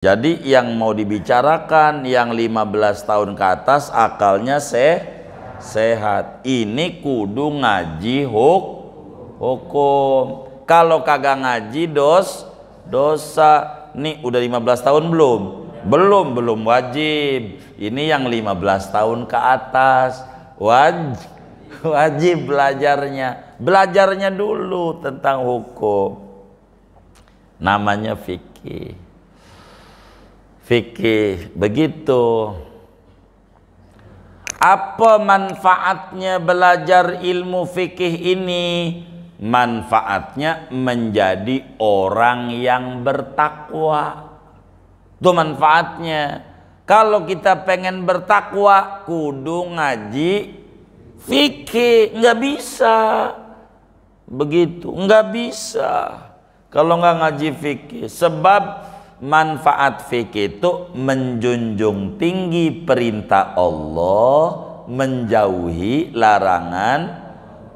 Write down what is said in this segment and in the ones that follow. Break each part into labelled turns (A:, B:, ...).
A: Jadi yang mau dibicarakan yang 15 tahun ke atas akalnya sehat. Ini kudu ngaji hukum. Kalau kagak ngaji dosa. Nih udah 15 tahun belum? Belum wajib. Ini yang 15 tahun ke atas wajib belajarnya dulu tentang hukum. Namanya fikih begitu. Apa manfaatnya belajar ilmu fikih ini? Manfaatnya menjadi orang yang bertakwa. Itu manfaatnya. Kalau kita pengen bertakwa, kudu ngaji fikih. Nggak bisa begitu, nggak bisa kalau nggak ngaji fikih. Sebab manfaat fikih itu menjunjung tinggi perintah Allah, menjauhi larangan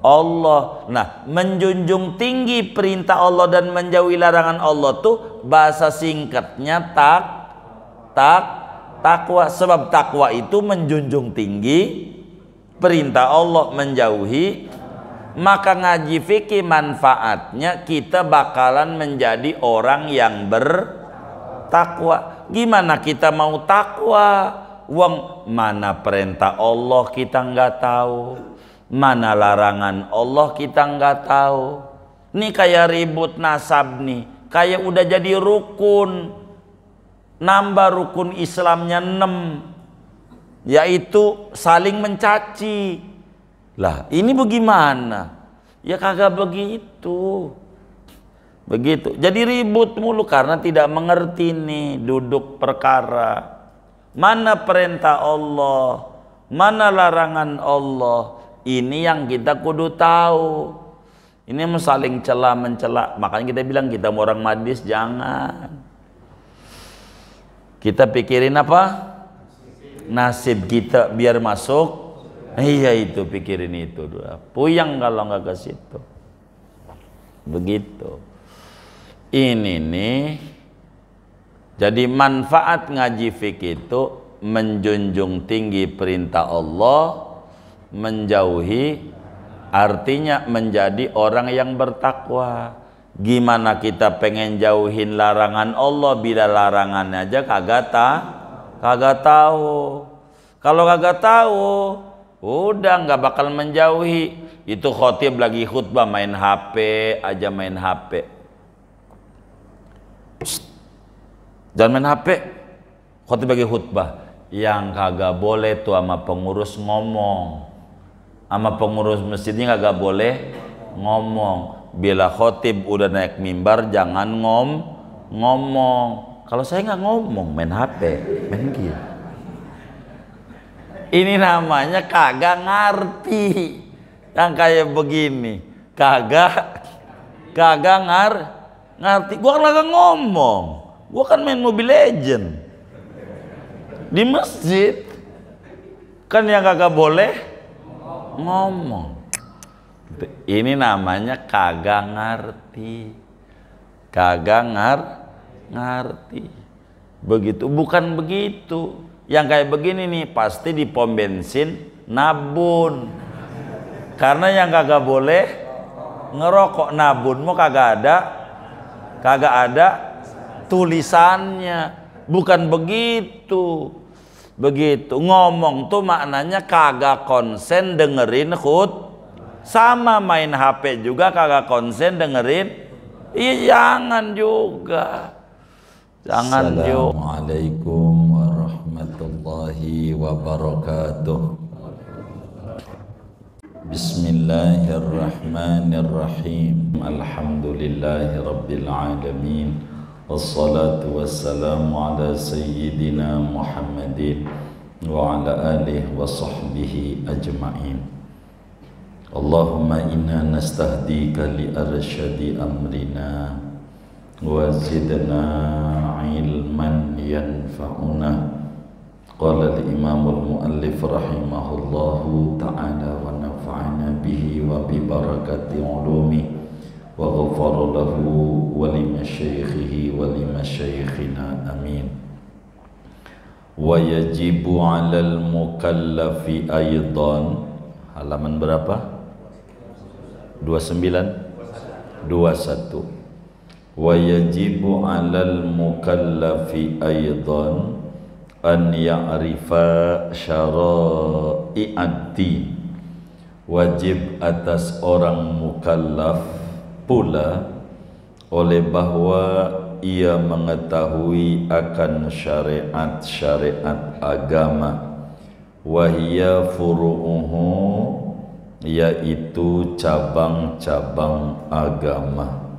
A: Allah. Nah, menjunjung tinggi perintah Allah dan menjauhi larangan Allah tuh bahasa singkatnya takwa. Sebab takwa itu menjunjung tinggi perintah Allah, menjauhi. Maka ngaji fikih manfaatnya kita bakalan menjadi orang yang bertakwa. Gimana kita mau takwa? Wong mana perintah Allah kita nggak tahu, mana larangan Allah kita nggak tahu. Nih kayak ribut nasab nih, kayak udah jadi rukun, nambah rukun Islamnya 6, yaitu saling mencaci. Lah ini bagaimana? Ya kagak begitu. Jadi ribut mulu karena tidak mengerti nih duduk perkara. Mana perintah Allah, mana larangan Allah. Ini yang kita kudu tahu. Ini saling mencela. Makanya kita bilang kita mau orang madis jangan. Kita pikirin apa? Nasib kita biar masuk. Iya itu, pikirin itu dulu. Puyang kalau nggak ke situ. Begitu. Ini nih. Jadi manfaat ngaji fikih itu menjunjung tinggi perintah Allah, menjauhi, artinya menjadi orang yang bertakwa. Gimana kita pengen jauhin larangan Allah bila larangannya aja kagak tahu. Kalau kagak tahu, udah nggak bakal menjauhi. Itu khotib lagi khutbah main HP aja, main HP. Jangan main HP. Khotib lagi khutbah. Yang kagak boleh tuh sama pengurus ngomong. Sama pengurus masjidnya kagak boleh ngomong. Bila khotib udah naik mimbar jangan ngomong. Kalau saya nggak ngomong, main HP, main game. Ini namanya kagak ngerti. Yang kayak begini, kagak ngerti. Gua kan kagak ngomong. Gua kan main Mobile Legend di masjid. Kan yang kagak boleh ngomong. Ini namanya kagak ngerti. Begitu, bukan begitu. Yang kayak begini nih pasti di pom bensin nabun. Karena yang kagak boleh ngerokok, nabun mau kagak ada tulisannya. Bukan begitu. Ngomong tuh maknanya kagak konsen dengerin sama main HP juga kagak konsen dengerin. Iya jangan juga. Assalamualaikum warahmatullahi wabarakatuh. Bismillahirrahmanirrahim. Alhamdulillahi rabbil alamin. Wassalatu wassalamu ala sayyidina Muhammadin wa ala alihi wa sahbihi ajma'in. Allahumma inna nastahdika li arsyadi amrina wa zidna ilman yanfa'una. Qala al-imam al-muallif rahimahullahu ta'ala wa nafa'ana bihi wa bi barakati ulumi wa ghafara lahu wa limasyaikhihi wa limasyaikhina amin. Wa yajibu 'alal mukallafi aidan, halaman berapa? 29 21. Wa yajibu 'alal mukallafi aidan an ya'rifa syara'i'ad-din, wajib atas orang mukallaf pula oleh bahwa ia mengetahui akan syariat-syariat agama, wahia furu'uhu, yaitu cabang-cabang agama,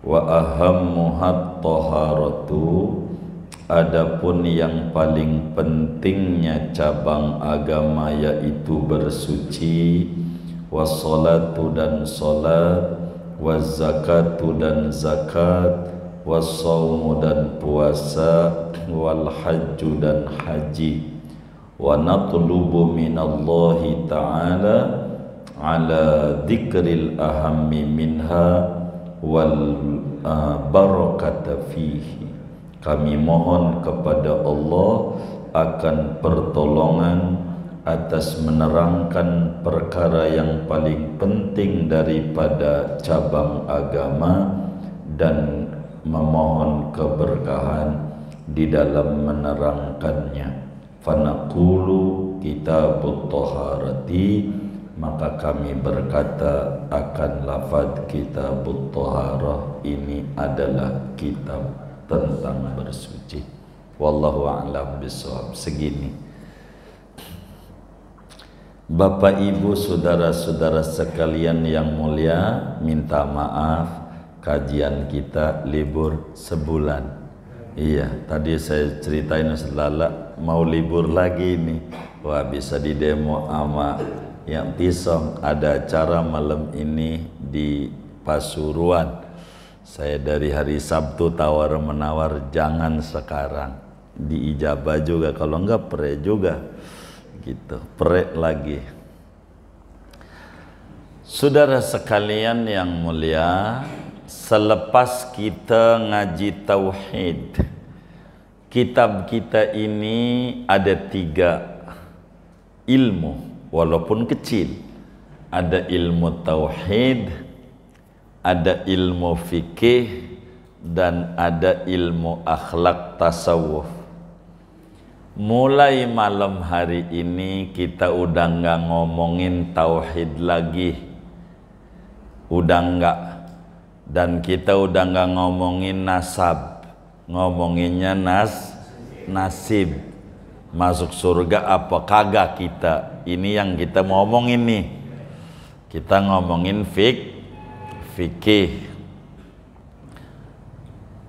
A: wa ahammuhat taharatu, adapun yang paling pentingnya cabang agama yaitu bersuci, wassalatu dan salat, wazzakatu dan zakat, wassaumu dan puasa, wal hajju dan haji. Wa natlubu minallahi ta'ala ala dzikril ahammi minha wal barakata fihi. Kami mohon kepada Allah akan pertolongan atas menerangkan perkara yang paling penting daripada cabang agama dan memohon keberkahan di dalam menerangkannya. Fanaqulu kitabut taharati, maka kami berkata akan lafaz kitabut taharah ini adalah kitab tentang bersuci. Wallahu a'lam bishawab. Segini. Bapak Ibu saudara-saudara sekalian yang mulia, minta maaf kajian kita libur sebulan. Iya, tadi saya ceritain Lala mau libur lagi nih. Wah, bisa di demo ama yang pisong, ada acara malam ini di Pasuruan. Saya dari hari Sabtu tawar menawar, jangan sekarang, diijabah juga, kalau enggak pre juga gitu, pre lagi. Saudara sekalian yang mulia, selepas kita ngaji tauhid, kitab kita ini ada 3 ilmu, walaupun kecil. Ada ilmu tauhid, ada ilmu fikih, dan ada ilmu akhlak tasawuf. Mulai malam hari ini kita udah nggak ngomongin tauhid lagi, udah nggak, dan kita udah nggak ngomongin nasab, ngomonginnya nasib. Masuk surga apa kagak kita, ini yang kita ngomongin nih. Kita ngomongin fikih.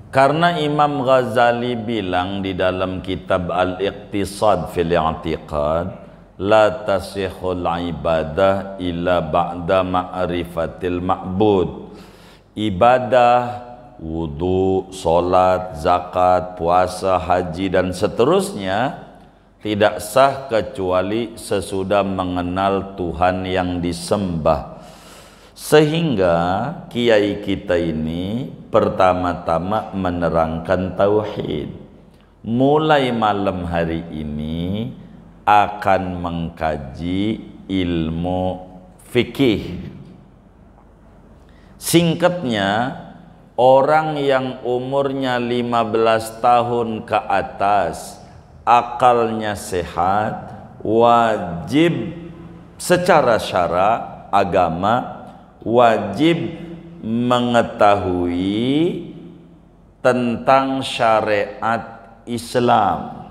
A: Karena Imam Ghazali bilang di dalam kitab Al-Iqtisad fil I'tiqad, la tasihul ibadah illa ba'da ma'rifatil ma'bud. Ibadah, wudu, solat, zakat, puasa, haji, dan seterusnya tidak sah kecuali sesudah mengenal Tuhan yang disembah. Sehingga kiai kita ini pertama-tama menerangkan tauhid. Mulai malam hari ini akan mengkaji ilmu fikih. Singkatnya, orang yang umurnya 15 tahun ke atas, akalnya sehat, wajib secara syara agama, wajib mengetahui tentang syariat Islam.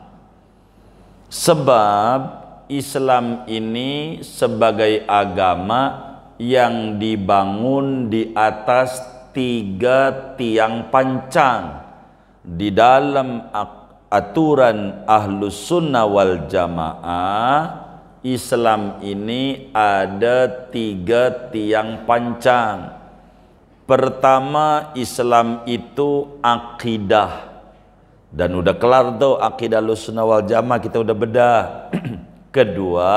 A: Sebab Islam ini sebagai agama yang dibangun di atas 3 tiang pancang. Di dalam aturan Ahlus Sunnah wal Jamaah, Islam ini ada 3 tiang pancang. Pertama, Islam itu akidah, dan udah kelar tuh akidah Ahlus Sunnah wal Jamaah, kita udah bedah. Kedua,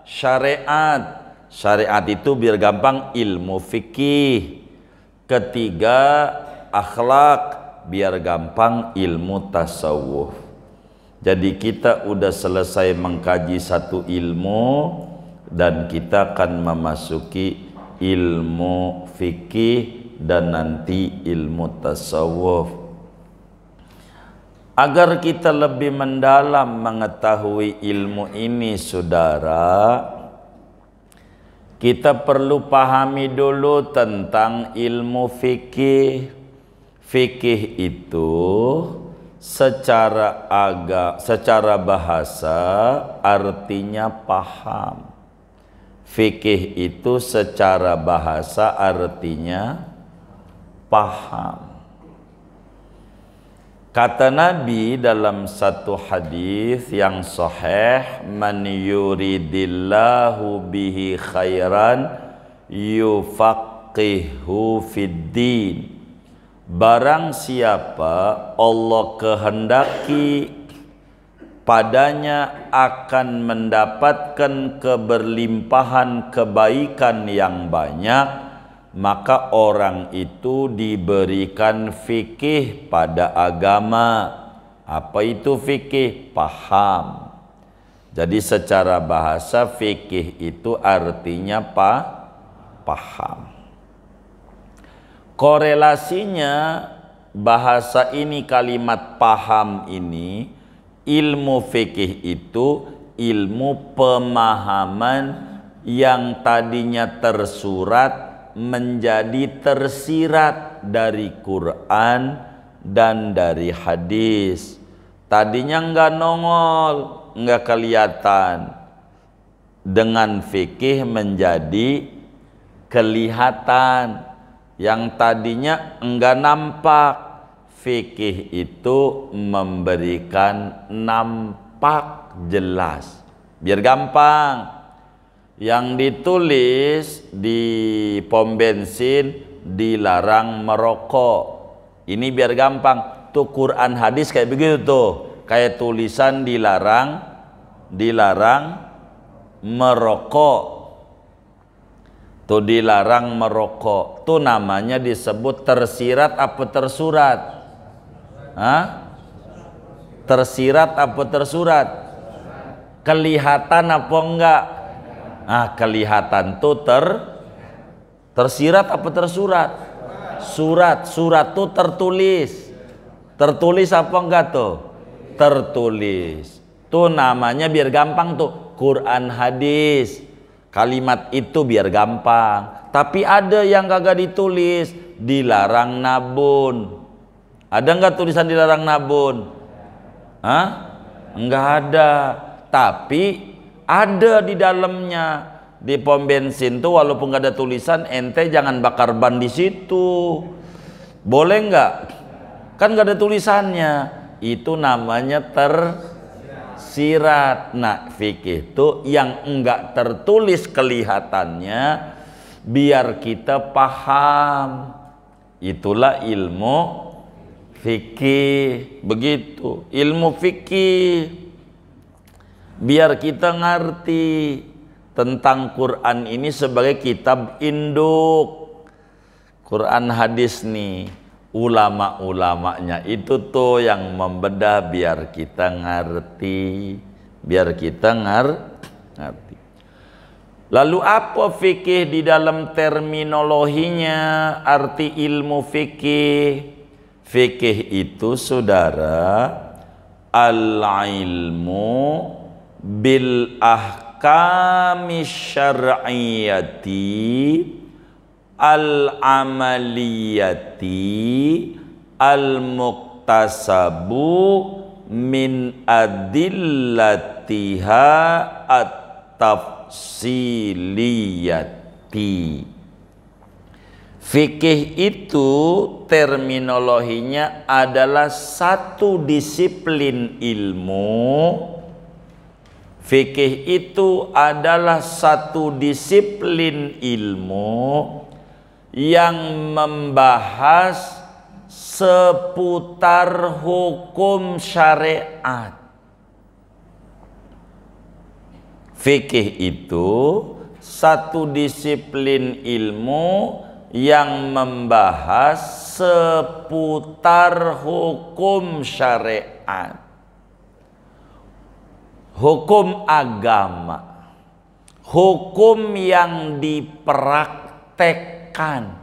A: syariat. Syariat itu biar gampang ilmu fikih. Ketiga, akhlak, biar gampang ilmu tasawuf. Jadi kita udah selesai mengkaji satu ilmu dan kita akan memasuki ilmu fikih dan nanti ilmu tasawuf. Agar kita lebih mendalam mengetahui ilmu ini, saudara, kita perlu pahami dulu tentang ilmu fikih. Fikih itu secara bahasa artinya paham. Fikih itu secara bahasa artinya paham. Kata Nabi dalam satu hadis yang sahih, man yuridillahu bihi khairan yufaqihu fid din. Barang siapa Allah kehendaki padanya akan mendapatkan keberlimpahan kebaikan yang banyak, maka orang itu diberikan fikih pada agama. Apa itu fikih? Paham. Jadi secara bahasa fikih itu artinya paham. Korelasinya bahasa ini, kalimat paham ini, ilmu fikih itu ilmu pemahaman yang tadinya tersurat menjadi tersirat dari Quran dan dari hadis. Tadinya enggak nongol, enggak kelihatan. Dengan fikih menjadi kelihatan. Yang tadinya enggak nampak, fikih itu memberikan nampak jelas. Biar gampang, yang ditulis di pom bensin dilarang merokok. Ini biar gampang. Tuh Quran hadis kayak begitu tuh. Kayak tulisan dilarang merokok. Tuh dilarang merokok. Tuh namanya disebut tersirat apa tersurat? Hah? Tersirat apa tersurat? Kelihatan apa enggak? Kelihatan tuh tersirat apa tersurat? Surat tuh tertulis. Tertulis apa enggak tuh? Tertulis. Tuh namanya biar gampang tuh Quran hadis. Kalimat itu biar gampang. Tapi ada yang kagak ditulis, dilarang nabun. Ada enggak tulisan dilarang nabun? Enggak ada. Tapi ada di dalamnya. Di pom bensin tuh walaupun nggak ada tulisan, ente jangan bakar ban di situ. Boleh nggak? Kan nggak ada tulisannya. Itu namanya tersirat. Nah, fikih itu yang enggak tertulis kelihatannya, biar kita paham. Itulah ilmu fikih. Begitu. Ilmu fikih. Biar kita ngerti tentang Quran ini sebagai kitab induk. Quran hadis nih, ulama-ulamanya itu tuh yang membedah biar kita ngerti. Ngerti. Lalu apa fikih di dalam terminologinya, arti ilmu fikih? Fikih itu, saudara, al-ilmu bil ahkami syar'iyyati al-amaliyati al-muktasabu min adillatiha at-tafsiliyati. Fikih itu terminologinya adalah satu disiplin ilmu. Fikih itu adalah satu disiplin ilmu yang membahas seputar hukum syariat. Fikih itu satu disiplin ilmu yang membahas seputar hukum syariat, hukum agama, hukum yang dipraktekkan,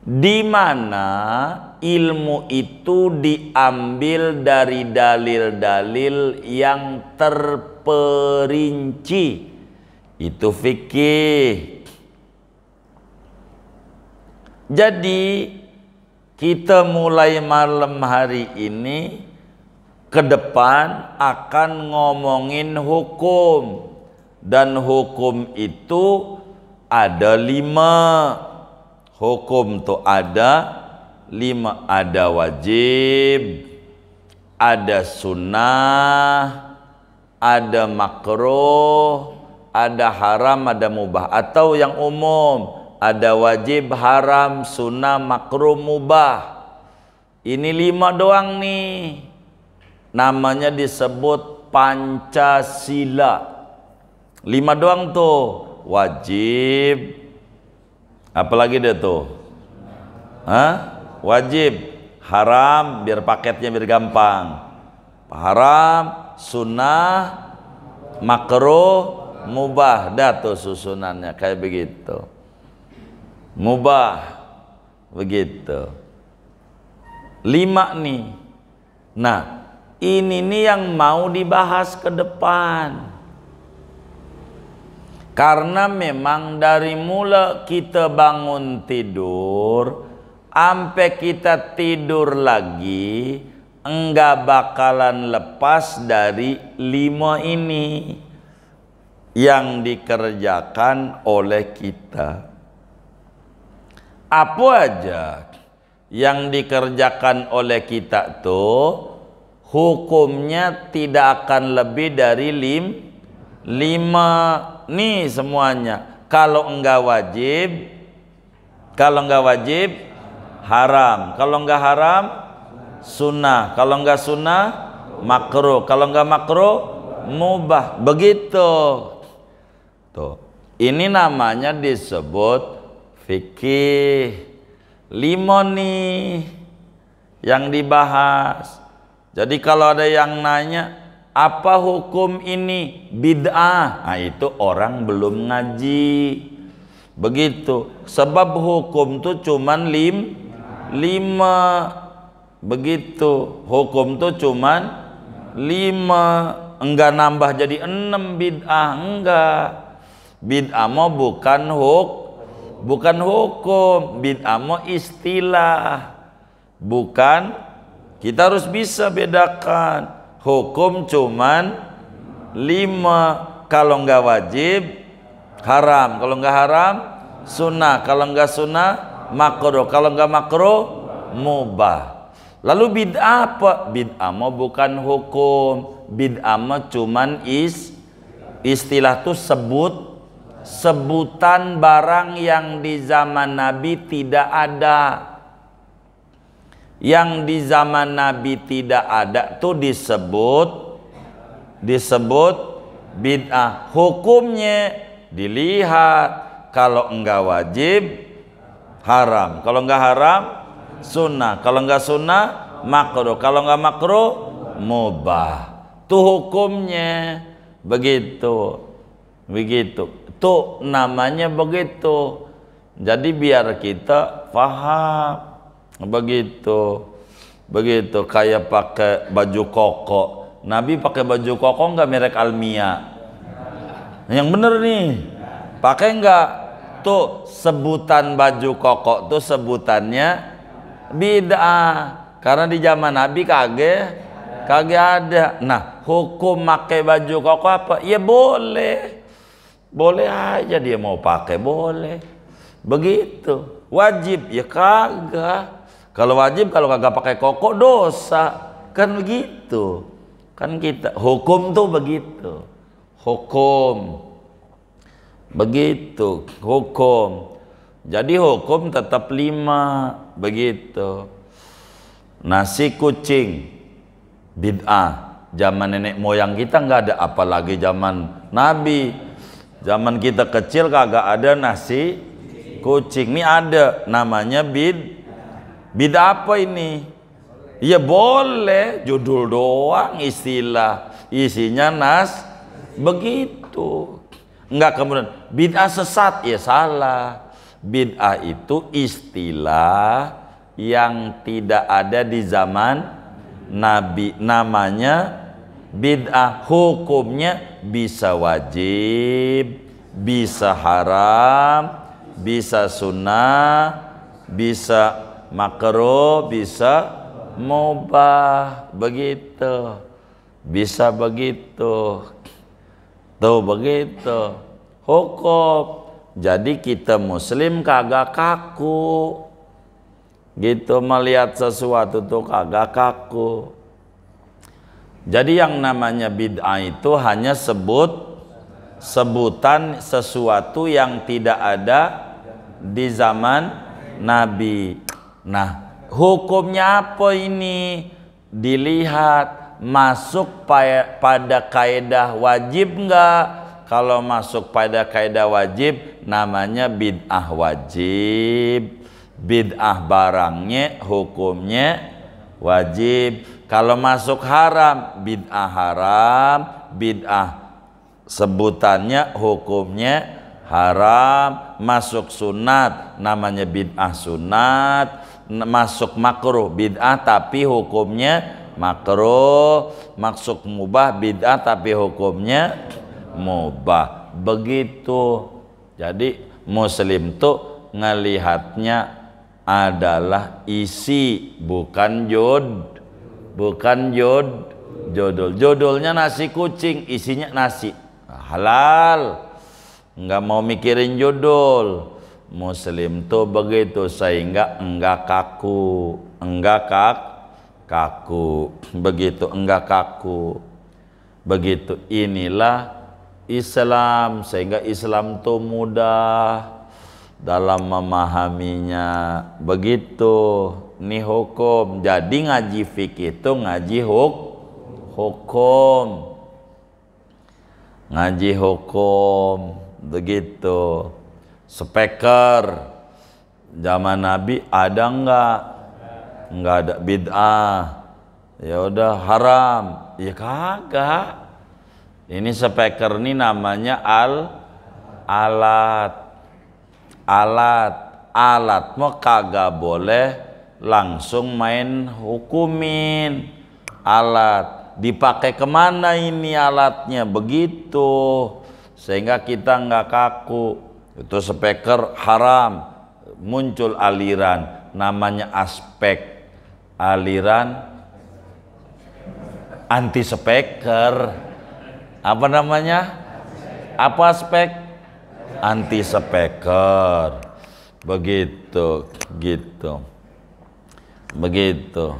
A: di mana ilmu itu diambil dari dalil-dalil yang terperinci. Itu fikih. Jadi kita mulai malam hari ini ke depan akan ngomongin hukum, dan hukum itu ada 5. Hukum tuh ada 5, ada wajib, ada sunnah, ada makruh, ada haram, ada mubah. Atau yang umum, ada wajib, haram, sunnah, makruh, mubah. Ini 5 doang nih. Namanya disebut Pancasila. 5 doang tuh. Wajib. Apalagi dia tuh? Wajib, haram, biar paketnya biar gampang. Haram, sunnah, makruh, mubah. Dah tuh susunannya kayak begitu. Mubah, begitu. 5 nih. Nah, ini nih yang mau dibahas ke depan. Karena memang dari mula kita bangun tidur sampai kita tidur lagi enggak bakalan lepas dari 5 ini yang dikerjakan oleh kita. Apa aja yang dikerjakan oleh kita tuh hukumnya tidak akan lebih dari 5 nih semuanya. Kalau enggak wajib, haram. Kalau enggak haram, sunnah. Kalau enggak sunnah, makruh. Kalau enggak makruh, mubah. Begitu. Tuh. Ini namanya disebut fikih. 5 nih yang dibahas. Jadi kalau ada yang nanya, apa hukum ini? Bid'ah. Nah, itu orang belum ngaji. Begitu. Sebab hukum tuh cuman 5. Begitu. Hukum tuh cuman 5. Enggak nambah jadi 6 bid'ah. Enggak. Bid'ah mau bukan hukum. Bid'ah mau istilah. Bukan. Kita harus bisa bedakan. Hukum cuman 5. Kalau enggak wajib, haram. Kalau enggak haram, sunnah. Kalau enggak sunnah, makruh. Kalau enggak makruh, mubah. Lalu bid'ah apa? Bid'ah mah bukan hukum. Bid'ah mah cuman istilah tuh sebutan barang yang di zaman Nabi tidak ada. Yang di zaman Nabi tidak ada tuh disebut bid'ah. Hukumnya dilihat. Kalau enggak wajib, haram. Kalau enggak haram, sunnah. Kalau enggak sunnah, makruh. Kalau enggak makruh, mubah. Tuh hukumnya begitu. Tuh namanya begitu. Jadi biar kita paham. Begitu kayak pakai baju koko. Nabi pakai baju koko enggak merek Almia? Yang bener nih, pakai enggak? Tuh sebutan baju koko tuh sebutannya bid'ah. Karena di zaman Nabi kagak ada. Nah, hukum pakai baju koko apa? Ya boleh aja dia mau pakai, boleh. Begitu. Wajib ya kagak. Kalau wajib, kalau kagak pakai koko dosa. Kan begitu. Kan kita hukum tuh begitu. Hukum. Begitu, hukum. Jadi hukum tetap 5, begitu. Nasi kucing bid'ah. Zaman nenek moyang kita nggak ada, apalagi zaman Nabi. Zaman kita kecil kagak ada nasi kucing. Ini ada namanya bid'ah apa ini? Ya boleh, judul doang, istilah isinya begitu. Enggak kemudian bid'ah sesat, ya salah. Bid'ah itu istilah yang tidak ada di zaman Nabi, namanya bid'ah. Hukumnya bisa wajib, bisa haram, bisa sunnah, bisa makruh, bisa mubah, begitu. Bisa begitu. Tuh begitu hukum. Jadi kita muslim kagak kaku gitu, melihat sesuatu tuh kagak kaku. Jadi yang namanya bid'ah itu hanya sebutan sesuatu yang tidak ada di zaman Nabi. Nah, hukumnya apa ini? Dilihat masuk pada kaidah wajib enggak. Kalau masuk pada kaidah wajib namanya bid'ah wajib. Bid'ah barangnya hukumnya wajib. Kalau masuk haram, bid'ah haram. Bid'ah sebutannya hukumnya haram. Masuk sunat namanya bid'ah sunat. Masuk makruh bid'ah tapi hukumnya makruh. Masuk mubah bid'ah tapi hukumnya mubah. Begitu. Jadi muslim tuh ngelihatnya adalah isi, bukan judul. Judulnya nasi kucing, isinya nasi, halal, nggak mau mikirin judul. Muslim tuh begitu, sehingga enggak kaku, begitu, enggak kaku, begitu. Inilah Islam, sehingga Islam tuh mudah dalam memahaminya. Begitu nih hukum. Jadi ngaji fikih itu ngaji hukum, ngaji hukum, begitu. Speaker zaman Nabi ada enggak? Enggak ada. Bid'ah, ya udah haram, ya kagak. Ini speaker ini namanya alat mau kagak boleh langsung main hukumin. Alat dipakai kemana ini alatnya, begitu, sehingga kita nggak kaku. Itu speaker haram, muncul aliran namanya aspek, aliran anti speaker. Apa namanya? Apa aspek? Anti speaker. Begitu, gitu. Begitu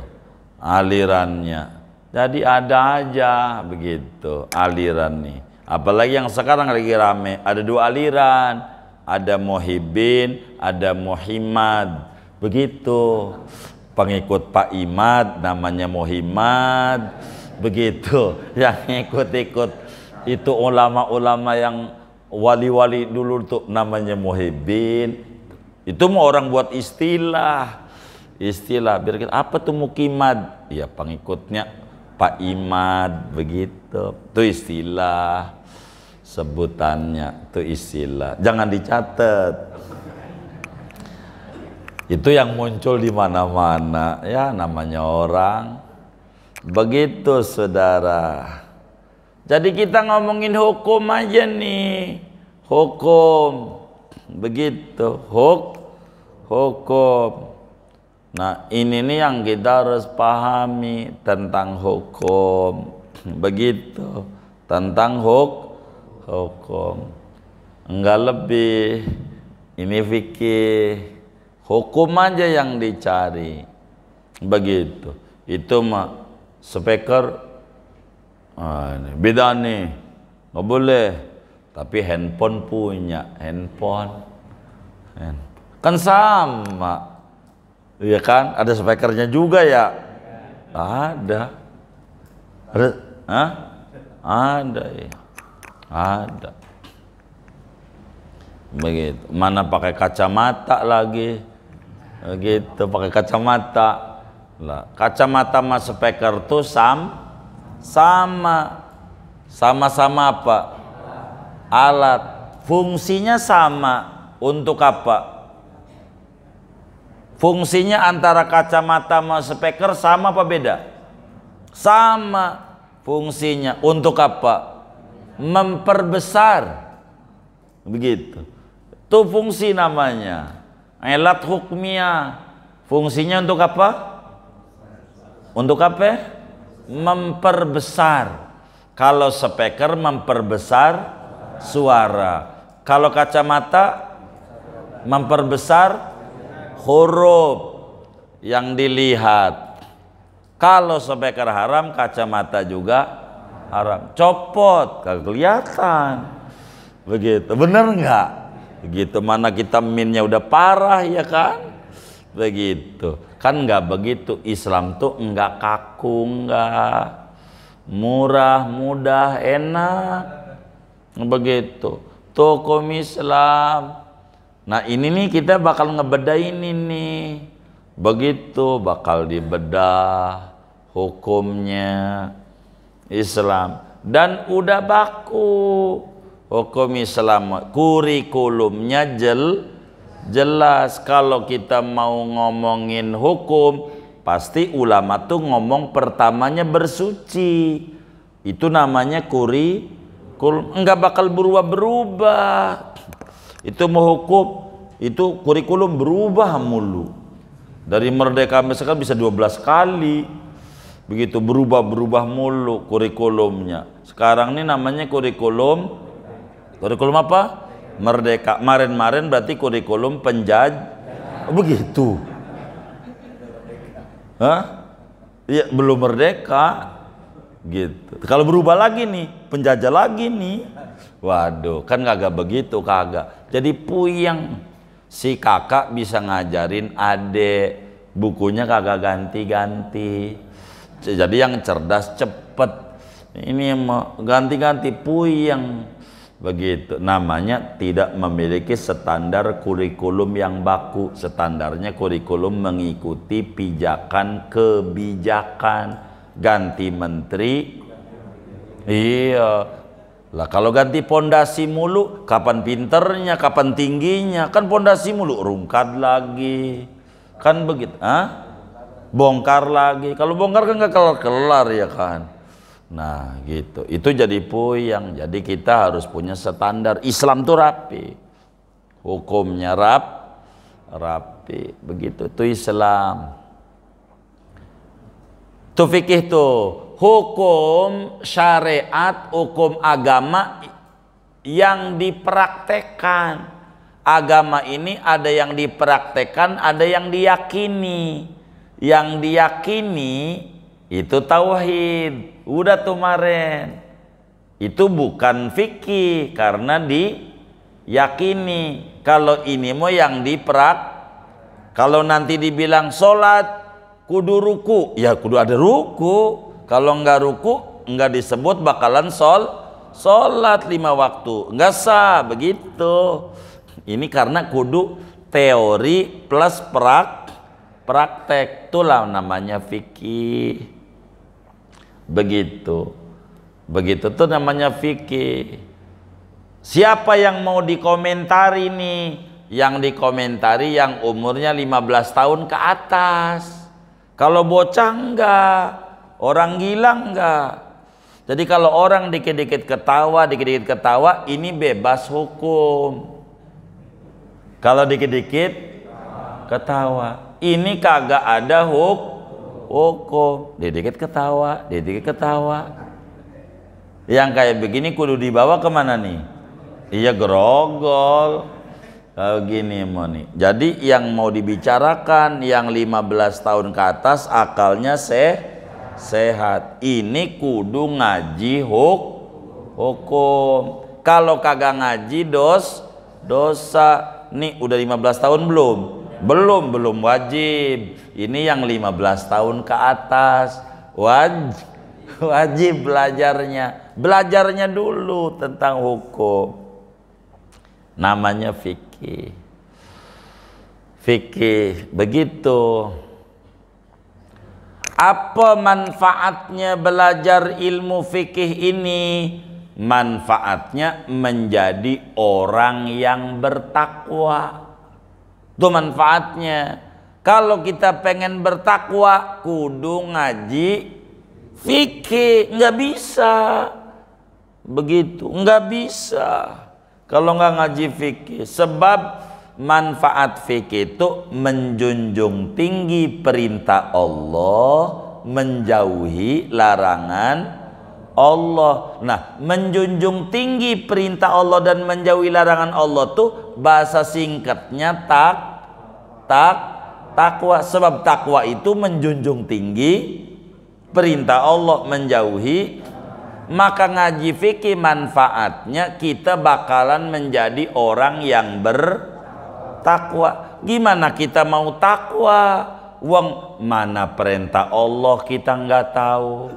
A: alirannya. Jadi ada aja begitu aliran nih. Apalagi yang sekarang lagi rame, ada dua aliran. Ada Muhyiddin, ada Muhammad. Begitu. Pengikut Pak Imad namanya Muhammad. Begitu. Yang ikut-ikut itu ulama-ulama yang wali-wali dulu tuh namanya Muhyiddin. Itu mau orang buat istilah biar kita, apa tuh mukimad? Ya pengikutnya Pak Imad, begitu. Itu istilah sebutannya, itu istilah. Jangan dicatat. Itu yang muncul di mana-mana, ya namanya orang. Begitu saudara. Jadi kita ngomongin hukum aja nih. Hukum. Begitu. Hukum. Nah ini nih yang kita harus pahami tentang hukum. Begitu. Tentang hukum. Enggak lebih. Ini fikih. Hukum aja yang dicari. Begitu. Itu mah speaker beda nih, nggak boleh. Tapi handphone punya, handphone kan sama, iya kan? Ada speakernya juga ya? Ada, ada ya, ada. begitu. Mana pakai kacamata lagi, begitu, pakai kacamata lah. Kacamata sama speaker tuh sama-sama apa? Alat. Fungsinya sama. Untuk apa? Fungsinya antara kacamata sama speaker sama apa beda? Sama fungsinya. Untuk apa? Memperbesar. Begitu. Itu fungsi namanya. Alat hukmiyah. Fungsinya untuk apa? Untuk apa? Memperbesar. Kalau speaker memperbesar suara. Kalau kacamata memperbesar huruf yang dilihat. Kalau speaker haram, kacamata juga haram. Copot, gak kelihatan. Begitu, bener nggak? Begitu, mana kita minnya udah parah ya kan? Begitu, kan nggak begitu. Islam tuh nggak kaku, nggak murah, mudah, enak. Begitu. Hukum Islam. Nah ini nih kita bakal ngebedah ini nih. Begitu bakal dibedah hukumnya Islam. Dan udah baku hukum Islam. Kurikulumnya jelas. Kalau kita mau ngomongin hukum, pasti ulama tuh ngomong pertamanya bersuci. Itu namanya kurikulum. Enggak bakal berubah-berubah. Itu mau hukum, itu kurikulum berubah mulu. Dari merdeka misalkan bisa 12 kali. Begitu berubah-berubah mulu kurikulumnya. Sekarang ini namanya kurikulum apa? Merdeka. Kemarin berarti kurikulum begitu. Hah? Iya, belum merdeka. Gitu. Kalau berubah lagi nih, penjajah lagi nih. Waduh, kan kagak begitu, kagak. Jadi puyeng. Si kakak bisa ngajarin adek, bukunya kagak ganti-ganti. Jadi yang cerdas cepet. Ini mau ganti-ganti, puyeng. Begitu. Namanya tidak memiliki standar kurikulum yang baku. Standarnya kurikulum mengikuti pijakan kebijakan. Ganti menteri, iya lah. Kalau ganti pondasi mulu, kapan pinternya, kapan tingginya? Kan pondasi mulu, rungkat lagi, kan begitu? Bongkar lagi. Kalau bongkar kan nggak kelar-kelar ya kan? Nah gitu. Itu jadi puyeng. Jadi kita harus punya standar. Islam tuh rapi, hukumnya rapi, begitu. Itu Islam. Itu fikih tuh, hukum syariat, hukum agama yang dipraktekkan. Agama ini ada yang dipraktekkan, ada yang diyakini. Yang diyakini itu tauhid. Udah tuh kemarin. Itu bukan fikih karena diyakini. Kalau ini mau yang kalau nanti dibilang sholat kudu ruku, ya kudu ada ruku. Kalau enggak ruku, enggak disebut bakalan sholat 5 waktu, enggak sah, begitu. Ini karena kudu teori plus praktek, itulah namanya fikih. Begitu tuh namanya fikih. Siapa yang mau dikomentari nih? Yang dikomentari yang umurnya 15 tahun ke atas. Kalau bocah enggak, orang gila enggak. Jadi kalau orang dikit-dikit ketawa, ini bebas hukum. Kalau dikit-dikit ketawa, ini kagak ada hukum. Dikit ketawa. Yang kayak begini kudu dibawa kemana nih? Iya, grogol. Gini mau nih. Jadi yang mau dibicarakan yang 15 tahun ke atas akalnya sehat. Ini kudu ngaji hukum. Kalau kagak ngaji dosa. Nih udah 15 tahun belum? Belum wajib. Ini yang 15 tahun ke atas wajib belajarnya dulu tentang hukum. namanya fikih. Fikih begitu. Apa manfaatnya belajar ilmu fikih ini? Manfaatnya menjadi orang yang bertakwa. Itu manfaatnya. Kalau kita pengen bertakwa, kudu ngaji fikih. Nggak bisa begitu, nggak bisa kalau nggak ngaji fikih. Sebab manfaat fikih itu menjunjung tinggi perintah Allah, menjauhi larangan Allah. Nah, menjunjung tinggi perintah Allah dan menjauhi larangan Allah tuh bahasa singkatnya takwa. Sebab takwa itu menjunjung tinggi perintah Allah, menjauhi. Maka ngaji fikih manfaatnya kita bakalan menjadi orang yang bertakwa. Gimana kita mau takwa? Wong mana perintah Allah kita nggak tahu,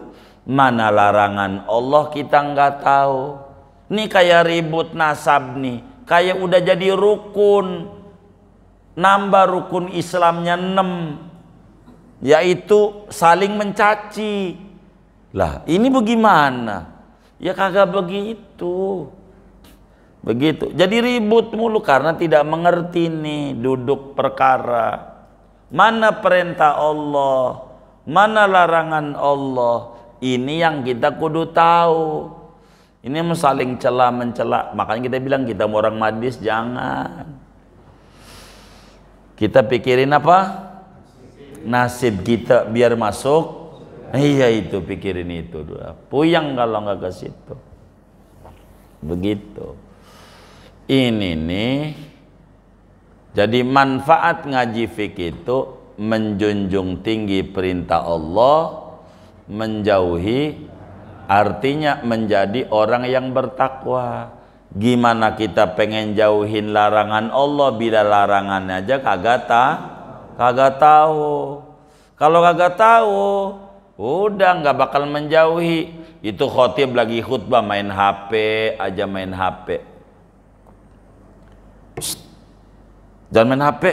A: mana larangan Allah kita nggak tahu. Nih kayak ribut nasab nih, kayak udah jadi rukun, nambah rukun Islamnya 6, yaitu saling mencaci. Lah ini bagaimana? Ya kagak begitu. Begitu. Jadi ribut mulu karena tidak mengerti nih duduk perkara. Mana perintah Allah, mana larangan Allah. Ini yang kita kudu tahu. Ini saling cela mencela. Makanya kita bilang kita mau orang madis jangan. Kita pikirin apa? Nasib kita biar masuk. Iya itu pikirin itu dulu. Puyang kalau nggak ke situ. Begitu. Ini nih. Jadi manfaat ngaji fikih itu menjunjung tinggi perintah Allah, menjauhi, artinya menjadi orang yang bertakwa. Gimana kita pengen jauhin larangan Allah bila larangannya aja kagak tahu. Kalau kagak tahu, udah nggak bakal menjauhi. Itu khotib lagi khutbah main HP aja, main HP. Psst. Jangan main HP.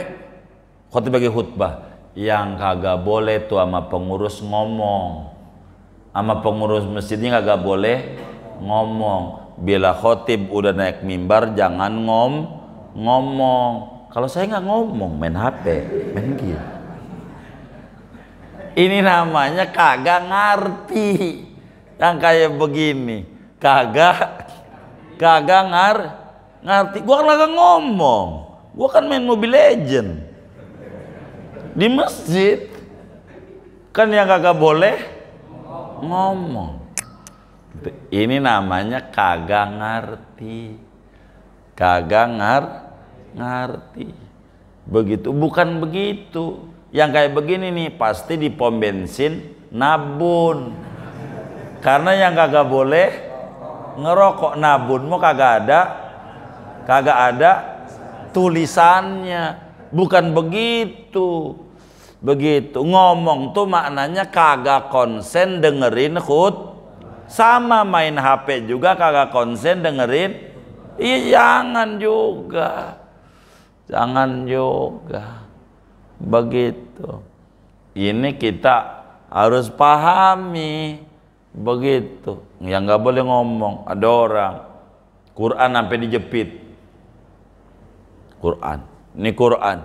A: Khotib lagi khutbah. Yang kagak boleh tuh sama pengurus ngomong. Sama pengurus masjidnya kagak boleh ngomong. Bila khotib udah naik mimbar jangan ngomong. Kalau saya nggak ngomong, main HP, main game. Ini namanya kagak ngerti. Yang kayak begini, kagak ngerti. Gua kan kagak ngomong. Gua kan main Mobile Legend di masjid. Kan yang kagak boleh ngomong. Ini namanya kagak ngerti. Ngerti. Begitu, bukan begitu. Yang kayak begini nih pasti di pom bensin nabun. Karena yang kagak boleh ngerokok, nabun mau kagak ada tulisannya. Bukan begitu. Begitu. Ngomong tuh maknanya kagak konsen dengerin sama main HP juga kagak konsen dengerin. Iya jangan juga begitu. Ini kita harus pahami begitu. Yang nggak boleh ngomong. Ada orang Quran sampai dijepit. Ini Quran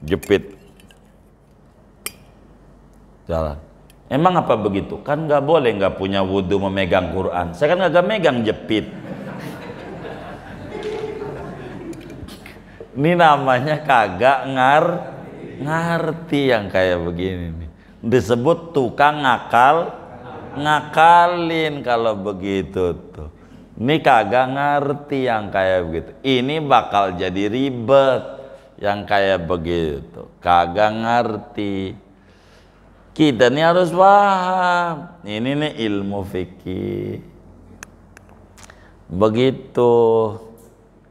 A: jepit jalan. Emang apa begitu? Kan nggak boleh nggak punya wudhu memegang Quran. Saya kan nggak megang, jepit. Ini namanya kagak ngerti yang kayak begini nih. Disebut tukang ngakalin kalau begitu tuh. Ini kagak ngerti yang kayak begitu. Ini bakal jadi ribet yang kayak begitu. Kagak ngerti. Kita nih harus paham. Ini nih ilmu fikih. Begitu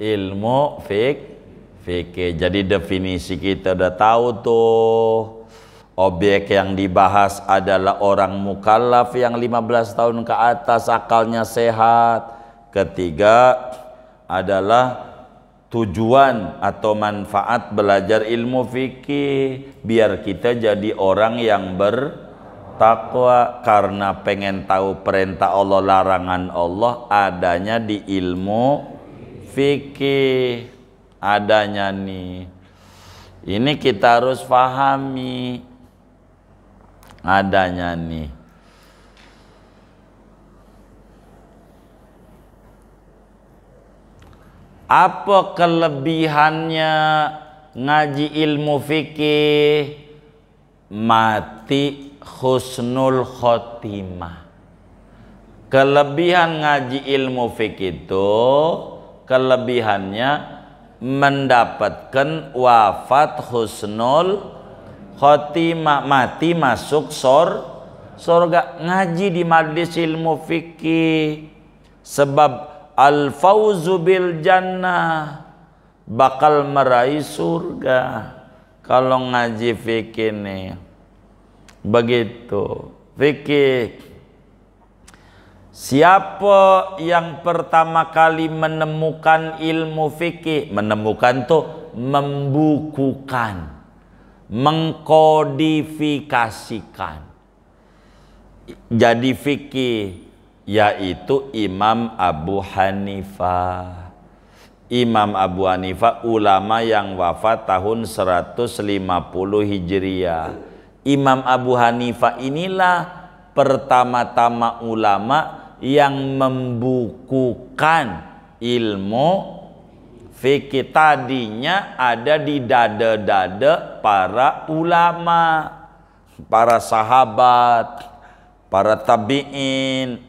A: ilmu fikih. Jadi definisi kita udah tahu tuh. Objek yang dibahas adalah orang mukallaf yang 15 tahun ke atas, akalnya sehat. Ketiga adalah tujuan atau manfaat belajar ilmu fikih biar kita jadi orang yang bertakwa, karena pengen tahu perintah Allah larangan Allah adanya di ilmu fikih, adanya nih. Ini kita harus pahami adanya nih. Apa kelebihannya ngaji ilmu fikih? Mati husnul khotimah. Kelebihan ngaji ilmu fikih itu, kelebihannya mendapatkan wafat husnul khotimah, mati masuk surga. Ngaji di majelis ilmu fikih sebab al-fauzu bil jannah, bakal meraih surga kalau ngaji fikih nih. Begitu fikih. Siapa yang pertama kali menemukan ilmu fikih? Menemukan tuh membukukan, mengkodifikasikan jadi fikih, yaitu Imam Abu Hanifah. Imam Abu Hanifah ulama yang wafat tahun 150 Hijriah. Imam Abu Hanifah inilah pertama-tama ulama yang membukukan ilmu fikih. Tadinya ada di dada-dada para ulama, para sahabat, para tabi'in,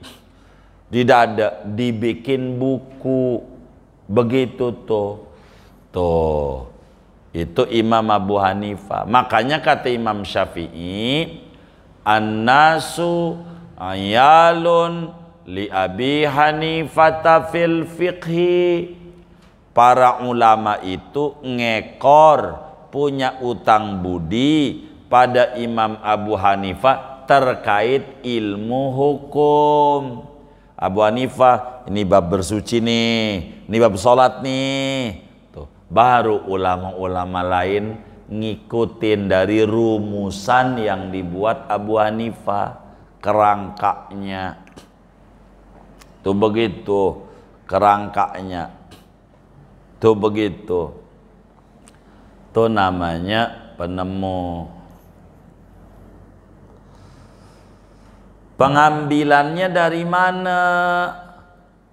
A: di dada dibikin buku. Begitu tuh itu Imam Abu Hanifah. Makanya kata Imam Syafi'i, an-nasu ayalun li Abi Hanifah fil fiqhi. Para ulama itu ngekor, punya utang budi pada Imam Abu Hanifah terkait ilmu hukum. Abu Hanifah, ini bab bersuci nih, ini bab sholat nih. Tuh, baru ulama-ulama lain ngikutin dari rumusan yang dibuat Abu Hanifah, kerangkanya. Tuh begitu kerangkanya. Tuh begitu. Tuh namanya penemu. Pengambilannya dari mana?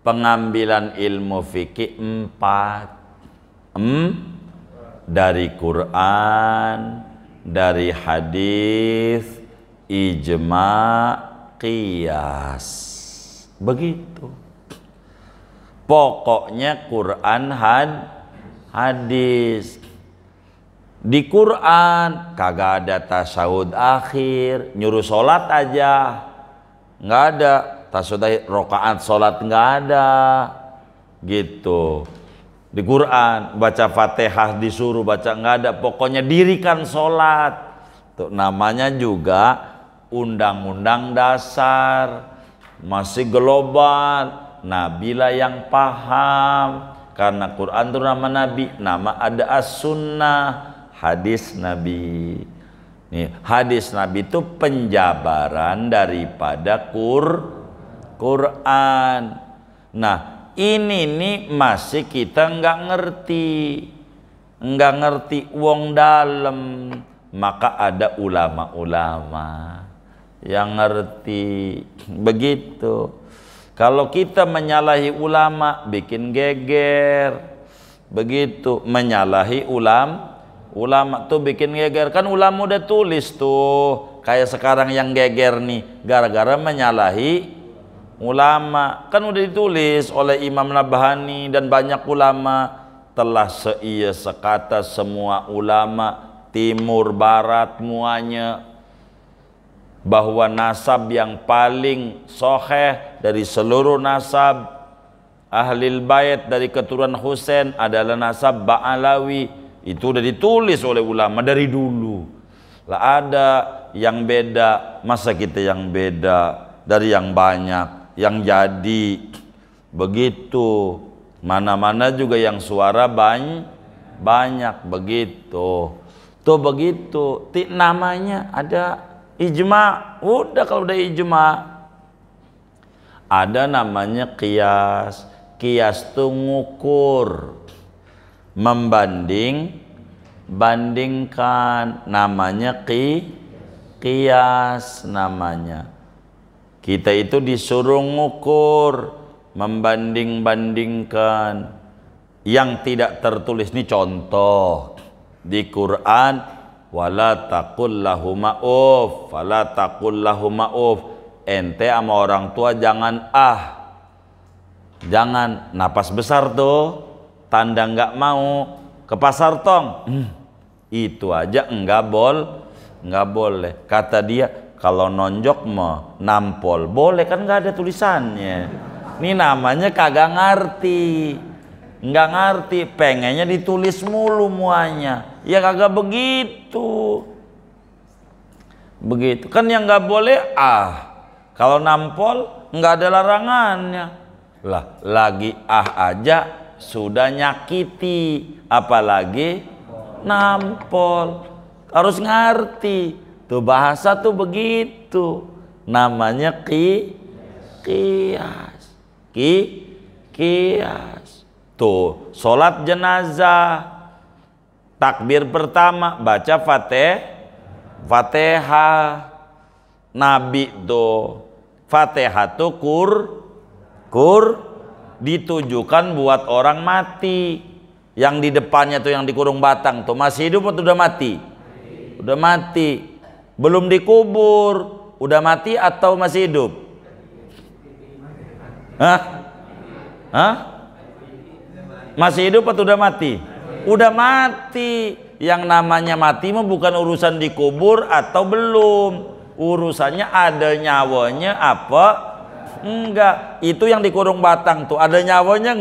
A: Pengambilan ilmu fikih 4. Dari Quran, dari hadis, ijma', qiyas. Begitu. Pokoknya Quran, hadis. Di Quran kagak ada tasyahud akhir, nyuruh sholat aja nggak ada, tasyahud akhir rakaat sholat nggak ada, gitu. Di Quran baca Fatihah disuruh baca nggak ada, pokoknya dirikan sholat. Tuh namanya juga undang-undang dasar, masih global. Nabilah yang paham, karena Quran itu nama Nabi, nama ada as-sunnah, hadis Nabi. Nih, hadis Nabi itu penjabaran daripada Quran. Nah, ini nih masih kita nggak ngerti wong dalam, maka ada ulama-ulama yang ngerti. Begitu. Kalau kita menyalahi ulama, bikin geger. Begitu, menyalahi ulama tuh bikin geger. Kan ulama udah tulis tuh, kayak sekarang yang geger nih, gara-gara menyalahi ulama. Kan udah ditulis oleh Imam Nabhani dan banyak ulama. Telah seia sekata semua ulama, timur barat muanya, bahwa nasab yang paling soheh dari seluruh nasab Ahlil Bait dari keturunan Husain adalah nasab Ba'alawi. Itu udah ditulis oleh ulama dari dulu. Lah ada yang beda, masa kita yang beda dari yang banyak, yang jadi. Begitu Mana-mana juga yang suara banyak begitu. Tuh begitu. Namanya ada ijma. Udah kalau udah ijma. Ada namanya qiyas. Qiyas tuh ngukur, bandingkan, namanya qiyas namanya. Kita itu disuruh ngukur, membanding-bandingkan yang tidak tertulis. Ini contoh di Quran, wala taqul lahuma uf, wala taqul lahuma uf. Ente sama orang tua jangan jangan napas besar tuh, tanda nggak mau ke pasar tong. Itu aja nggak boleh. Kata dia, kalau nonjok mah nampol boleh, kan nggak ada tulisannya. Ini namanya kagak nggak ngerti, pengennya ditulis mulu muanya. Ya kagak begitu kan, yang nggak boleh kalau nampol nggak ada larangannya lah. Lagi aja sudah nyakiti, apalagi nampol. Harus ngerti tuh, bahasa tuh begitu, namanya qiyas. Tuh sholat jenazah, takbir pertama baca Fatihah. Nabi tuh Fatihah tuh ditujukan buat orang mati. Yang di depannya tuh yang dikurung batang tuh masih hidup atau udah mati? Udah mati. Belum dikubur, udah mati atau masih hidup? Masih hidup atau udah mati? Udah mati. Yang namanya mati mah bukan urusan dikubur atau belum, urusannya ada nyawanya apa enggak. Itu yang dikurung batang tuh ada nyawanya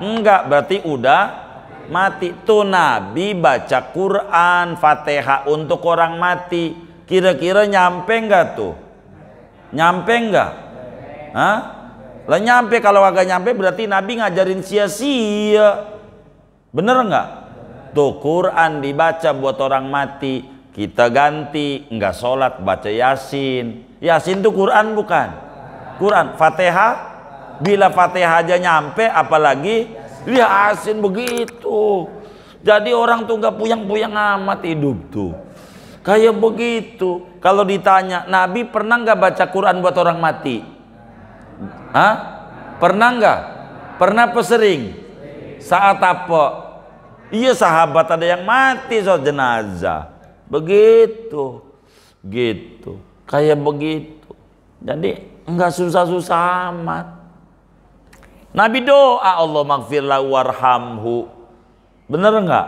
A: enggak, berarti udah mati. Tuh Nabi baca Quran Fatihah untuk orang mati, kira-kira nyampe enggak tuh? Nyampe enggak? Lah nyampe. Kalau agak nyampe berarti Nabi ngajarin sia-sia, bener enggak? Tuh Quran dibaca buat orang mati, kita ganti, enggak sholat baca Yasin. Yasin tuh Quran bukan? Quran. Fatihah, bila Fatihah aja nyampe, apalagi Yasin. Begitu. Jadi orang tuh enggak puyang-puyang amat hidup tuh kayak begitu. Kalau ditanya, Nabi pernah enggak baca Quran buat orang mati? Pernah enggak? Pernah apa sering? Saat apa? Iya, sahabat ada yang mati soal jenazah. Begitu. Gitu. Kayak begitu. Jadi enggak susah-susah amat. Nabi doa, Allah maghfirlahu warhamhu. Bener enggak?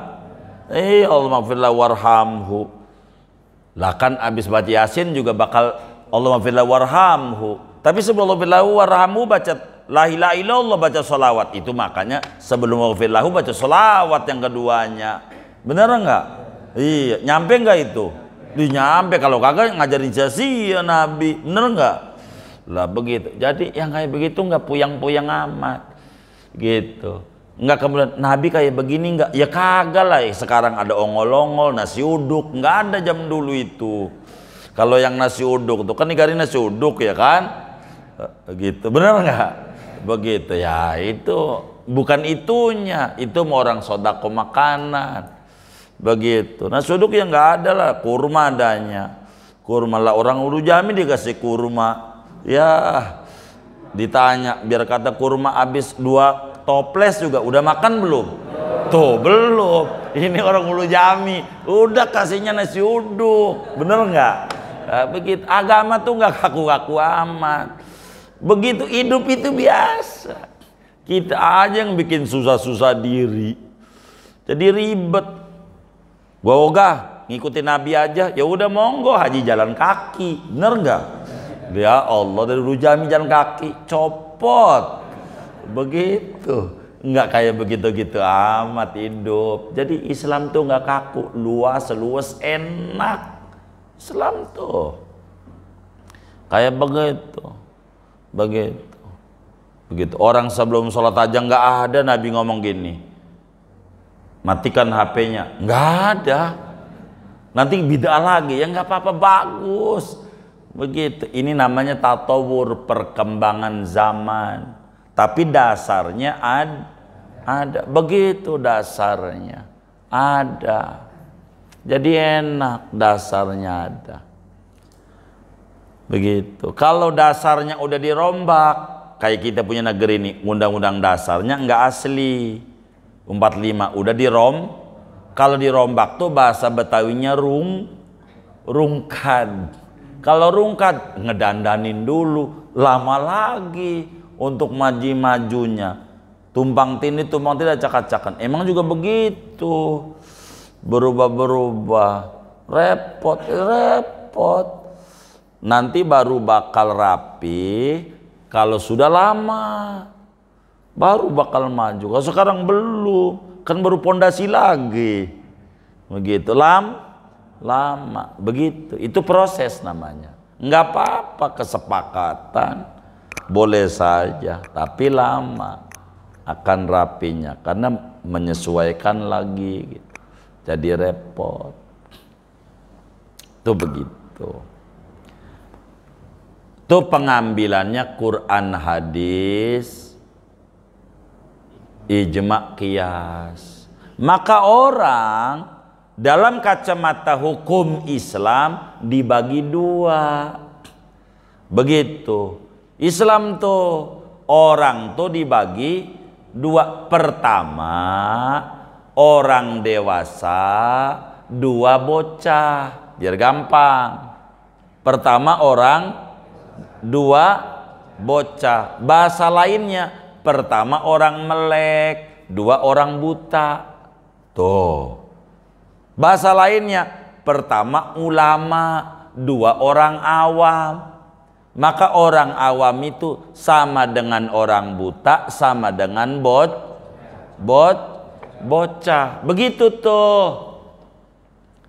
A: Allah maghfirlahu warhamhu. Lah kan abis baca Yasin juga bakal Allah maghfirlahu warhamhu. Tapi sebelum Allah maghfirlahu warhamhu baca la ilaha illallah, baca sholawat. Itu makanya sebelum maghfirlahu baca sholawat yang keduanya. Bener enggak? Iya, nyampe enggak itu? Nyampe. Kalau kagak ngajarin sia-sia Nabi. Bener enggak? Lah begitu. Jadi yang kayak begitu enggak puyang-puyang amat gitu. Enggak kemudian Nabi kayak begini enggak? Ya kagak lah. Sekarang ada ongol-ongol, nasi uduk. Enggak ada jam dulu itu. Kalau yang nasi uduk tuh kan dikari nasi uduk ya kan? Gitu. Bener enggak? Begitu ya. Itu bukan itunya. Itu mau orang sodako makanan. Begitu. Nasi uduk ya enggak ada lah. Kurma adanya. Kurma lah, orang Ulu Jami dikasih kurma. Ya ditanya, biar kata kurma habis 2 toples juga udah makan belum? Tuh belum. Ini orang Ulu Jami udah kasihnya nasi uduk. Bener nggak? Begitu. Agama tuh nggak kaku-kaku amat. Begitu hidup itu biasa. Kita aja yang bikin susah-susah diri. Jadi ribet. Gua ogah ngikutin Nabi aja. Ya udah monggo, haji jalan kaki. Bener nggak? Ya Allah, dari Rujami jalan kaki copot. Begitu. Nggak kayak begitu-gitu amat hidup. Jadi Islam tuh nggak kaku, luas enak. Islam tuh kayak begitu. Begitu. Orang sebelum sholat aja nggak ada Nabi ngomong gini, matikan HP-nya. Nggak ada. Nanti bid'ah lagi, ya nggak apa-apa, bagus. Begitu. Ini namanya tatawur, perkembangan zaman. Tapi dasarnya ada. Begitu dasarnya. Ada. Jadi enak dasarnya ada. Begitu. Kalau dasarnya udah dirombak, kayak kita punya negeri ini, undang-undang dasarnya nggak asli. 45 udah kalau dirombak tuh bahasa Betawinya rungkad. Kalau rungkad ngedandanin dulu, lama lagi untuk majunya. Tumpang tindih acak-acakan. Emang juga begitu. Berubah-berubah. Repot. Nanti baru bakal rapi kalau sudah lama. Baru bakal maju. Kalau sekarang belum, kan baru pondasi lagi. Begitu, lama. Begitu. Itu proses namanya. Enggak apa-apa, kesepakatan. Boleh saja, tapi lama akan rapinya karena menyesuaikan lagi gitu. Jadi repot. Itu begitu. Itu pengambilannya Quran, hadis, ijma, qiyas. Maka orang dalam kacamata hukum Islam dibagi dua. Begitu. Islam tuh orang tuh dibagi dua. Pertama orang dewasa, dua bocah. Biar gampang. Pertama orang, dua bocah. Bahasa lainnya, pertama orang melek, dua orang buta. Tuh. Bahasa lainnya, pertama ulama, dua orang awam. Maka orang awam itu sama dengan orang buta, sama dengan bocah. Begitu tuh.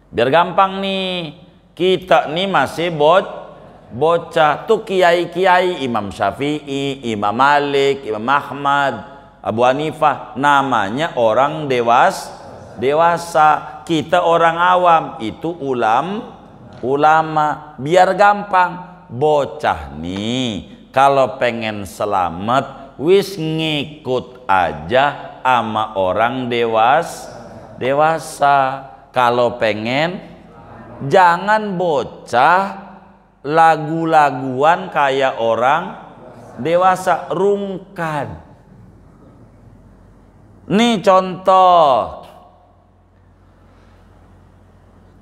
A: Biar gampang nih. Kita nih masih bocah. Tuh kiai-kiai, Imam Syafi'i, Imam Malik, Imam Ahmad, Abu Hanifah, namanya orang dewasa. Kita orang awam, itu ulama. Biar gampang. Bocah nih kalau pengen selamat wis ngikut aja sama orang dewasa. Kalau pengen jangan bocah lagu-laguan kayak orang dewasa, rungkad. Nih contoh,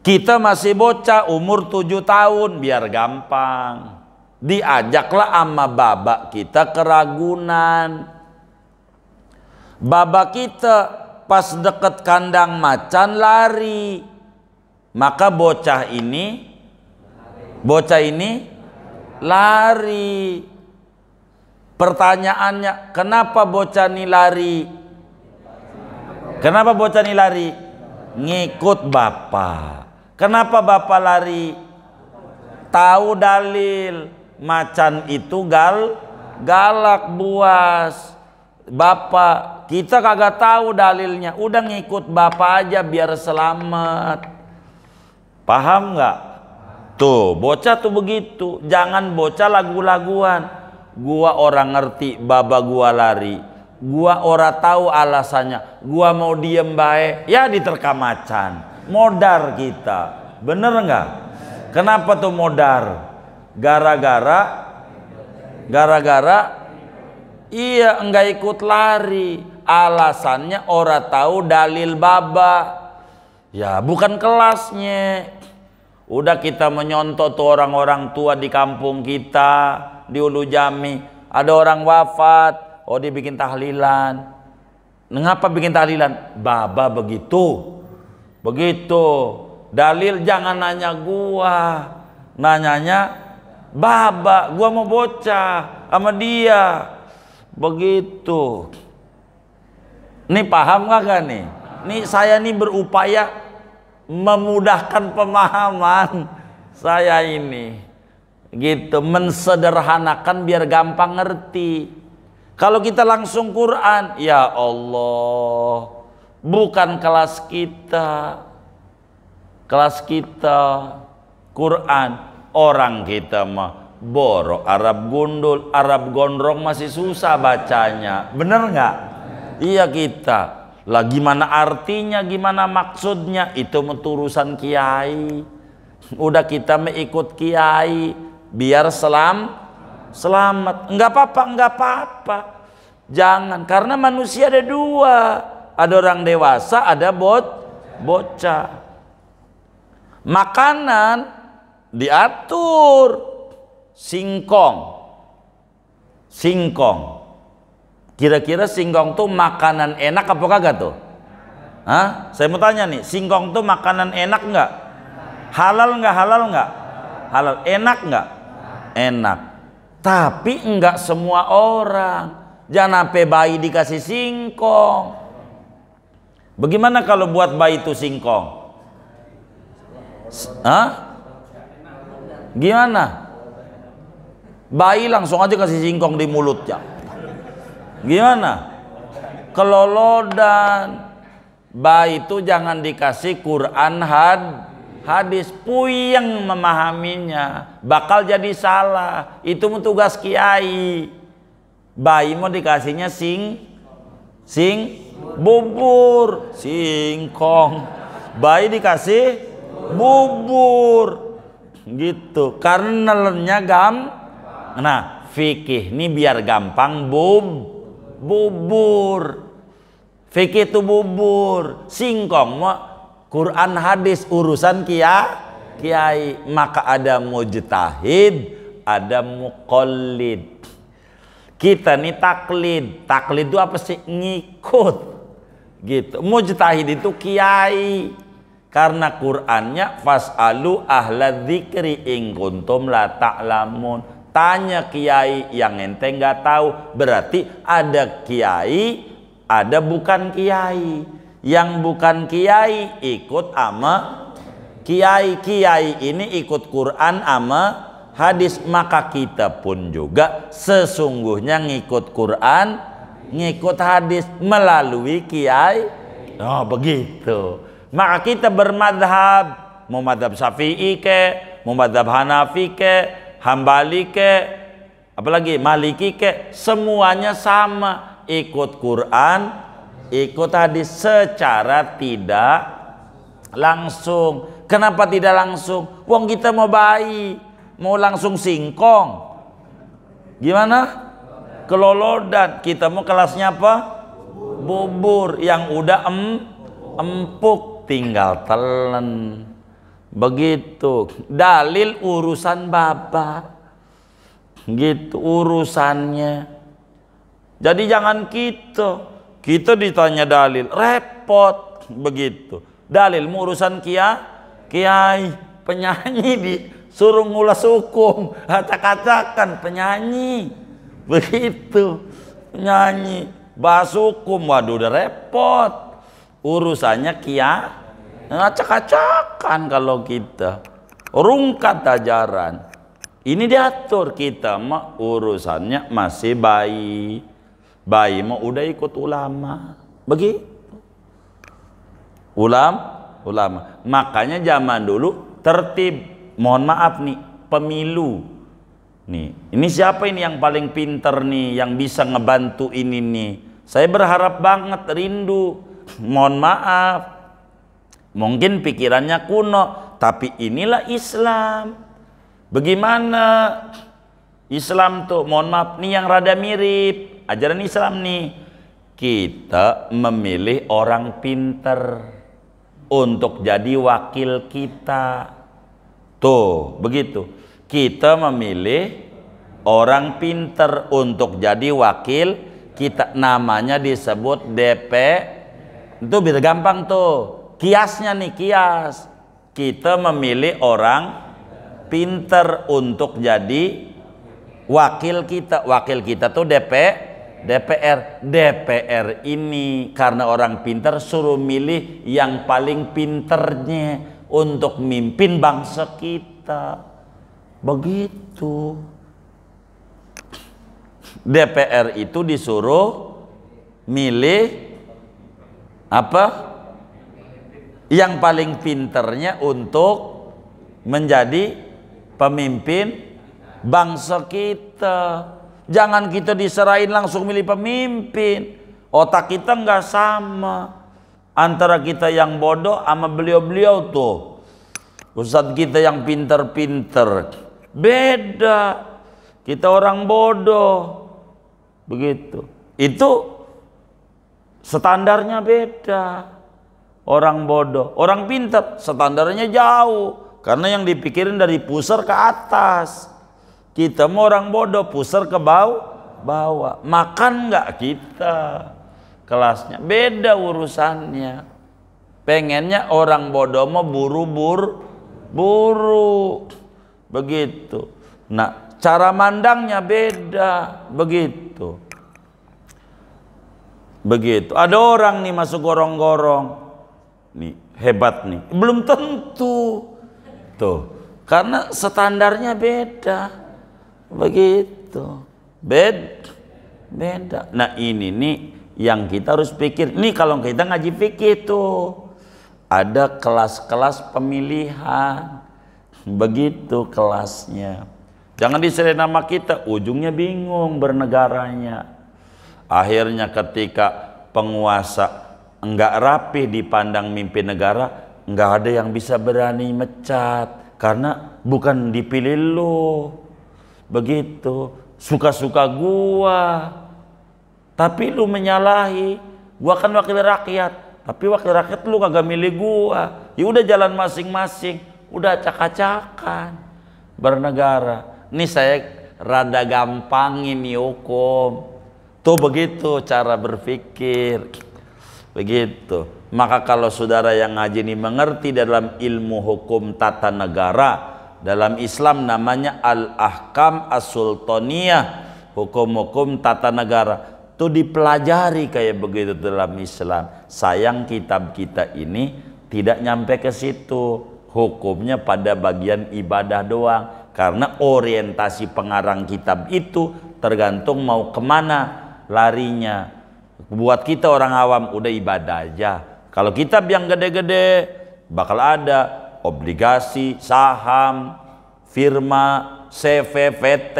A: kita masih bocah umur 7 tahun, biar gampang. Diajaklah sama babak kita ke Ragunan. Babak kita pas deket kandang macan lari. Maka bocah ini lari. Pertanyaannya, kenapa bocah ini lari? Kenapa bocah ini lari? Ngikut bapak. Kenapa bapak lari? Tahu dalil, macan itu galak, buas. Bapak, kita kagak tahu dalilnya, udah ngikut bapak aja biar selamat. Paham nggak? Tuh, bocah tuh begitu. Jangan bocah lagu-laguan. Gua orang ngerti, baba gua lari. Gua ora tahu alasannya. Gua mau diem bae, ya diterkam macan. Modar kita, bener nggak? Kenapa tuh modar? Gara-gara iya enggak ikut lari. Alasannya ora tahu dalil baba. Ya bukan kelasnya. Udah kita menyontoh tuh orang-orang tua di kampung kita di Ulu Jami. Ada orang wafat, oh dia bikin tahlilan. Mengapa bikin tahlilan? Baba begitu. Dalil jangan nanya gua, nanyanya baba. Gua mau bocah sama dia. Begitu. Nih paham gak nih? Nih saya nih berupaya memudahkan pemahaman saya ini. Gitu, mensederhanakan biar gampang ngerti. Kalau kita langsung Quran, ya Allah, bukan kelas kita. Kelas kita Quran, orang kita mah borok, Arab gundul, Arab gondrong masih susah bacanya. Bener nggak? Iya kita. Lah gimana artinya, gimana maksudnya, itu urusan kiai. Udah kita mengikut kiai biar selamat. Enggak apa-apa. Jangan, karena manusia ada dua. Ada orang dewasa, ada bocah. Makanan diatur. Singkong. Kira-kira singkong tuh makanan enak apa kagak tuh? Hah? Saya mau tanya nih, singkong tuh makanan enak nggak? Halal nggak? Halal. Enak nggak? Enak. Tapi nggak semua orang. Jangan sampai bayi dikasih singkong. Bagaimana kalau buat bayi itu singkong? Hah? Gimana? Bayi langsung aja kasih singkong di mulutnya. Gimana? Kelolodan. Bayi itu jangan dikasih Quran hadis, puyeng memahaminya, bakal jadi salah. Itu tugas kiai. Bayi mau dikasihnya bubur, singkong. Bayi dikasih bubur gitu, karena nelennya nah fikih ini biar gampang bubur. Fikih itu bubur, singkong mah Quran hadis urusan kiai. Maka ada mujtahid, ada muqallid. Kita nih taklid itu apa sih? Ngikut gitu. Mujtahid itu kiai, karena Qur'annya fas'alu ahla dzikri in kuntum la ta'lamun. Tanya kiai yang ente nggak tahu. Berarti ada kiai, ada bukan kiai. Yang bukan kiai ikut ama kiai. Kiai ini ikut Quran ama hadis. Maka kita pun juga sesungguhnya ngikut Quran, ngikut hadis melalui kiai. Oh begitu. Maka kita bermadhab, mau madhab Syafi'i ke, mau madhab Hanafi ke, Hambali ke, apalagi Maliki ke, semuanya sama, ikut Quran, ikut hadis secara tidak langsung. Kenapa tidak langsung? Wong kita mau bayi, mau langsung singkong, gimana? Kelolodan. Kita mau kelasnya apa? Bubur yang udah empuk, tinggal telen. Begitu. Dalil urusan bapak, gitu urusannya. Jadi jangan kita ditanya dalil repot begitu. Dalil urusan kiai, penyanyi disuruh ngulas hukum, acak-acakan penyanyi begitu, penyanyi bahas hukum, waduh udah repot urusannya kiai. Acak-acakan kalau kita rungkat ajaran. Ini diatur, kita mah urusannya masih bayi mah udah ikut ulama begitu. Ulama. Makanya zaman dulu tertib. Mohon maaf nih, pemilu nih, ini siapa ini yang paling pinter nih, yang bisa ngebantu ini nih? Saya berharap banget, rindu. Mohon maaf, mungkin pikirannya kuno, tapi inilah Islam. Bagaimana Islam tuh? Mohon maaf nih, yang rada mirip ajaran Islam nih. Kita memilih orang pinter untuk jadi wakil kita. Tuh, begitu. Kita memilih orang pinter untuk jadi wakil kita. Namanya disebut DP. Itu biar gampang tuh. Kiasnya nih, kias. Kita memilih orang pinter untuk jadi wakil kita. Wakil kita tuh DPR. DPR ini karena orang pinter suruh milih yang paling pinternya untuk mimpin bangsa kita. Begitu. DPR itu disuruh milih apa? Yang paling pinternya untuk menjadi pemimpin bangsa kita. Jangan kita diserahin langsung milih pemimpin. Otak kita nggak sama antara kita yang bodoh sama beliau-beliau tuh. Ustadz kita yang pinter-pinter beda. Kita orang bodoh. Begitu. Itu standarnya beda. Orang bodoh, orang pintar standarnya jauh. Karena yang dipikirin dari pusar ke atas. Kita mau orang bodoh pusar ke bawah. Makan nggak kita kelasnya? Beda urusannya. Pengennya orang bodoh mau buru. Begitu. Nah, cara mandangnya beda. Begitu. Ada orang nih masuk gorong-gorong. Nih, hebat nih. Belum tentu. Tuh. Karena standarnya beda. Begitu. Beda. Nah, ini nih yang kita harus pikir. Nih kalau kita ngaji fikih tuh ada kelas-kelas pemilihan. Begitu kelasnya. Jangan diserahin nama kita, ujungnya bingung bernegaranya. Akhirnya ketika penguasa enggak rapi dipandang mimpin negara, enggak ada yang bisa berani mecat karena bukan dipilih lo. Begitu, suka-suka gua. Tapi lu menyalahi, gua kan wakil rakyat, tapi wakil rakyat lu kagak milih gua. Ya udah jalan masing-masing, udah acak-acakan bernegara. Nih saya rada gampangin nih hukum. Tuh begitu cara berpikir. Begitu. Maka kalau saudara yang ngaji ini mengerti dalam ilmu hukum tata negara, dalam Islam namanya al-ahkam as-sultaniyah, hukum-hukum tata negara. Tuh dipelajari kayak begitu dalam Islam. Sayang kitab kita ini tidak nyampe ke situ. Hukumnya pada bagian ibadah doang. Karena orientasi pengarang kitab itu tergantung mau kemana larinya. Buat kita orang awam udah ibadah aja. Kalau kitab yang gede-gede bakal ada obligasi, saham, firma, CV, VT,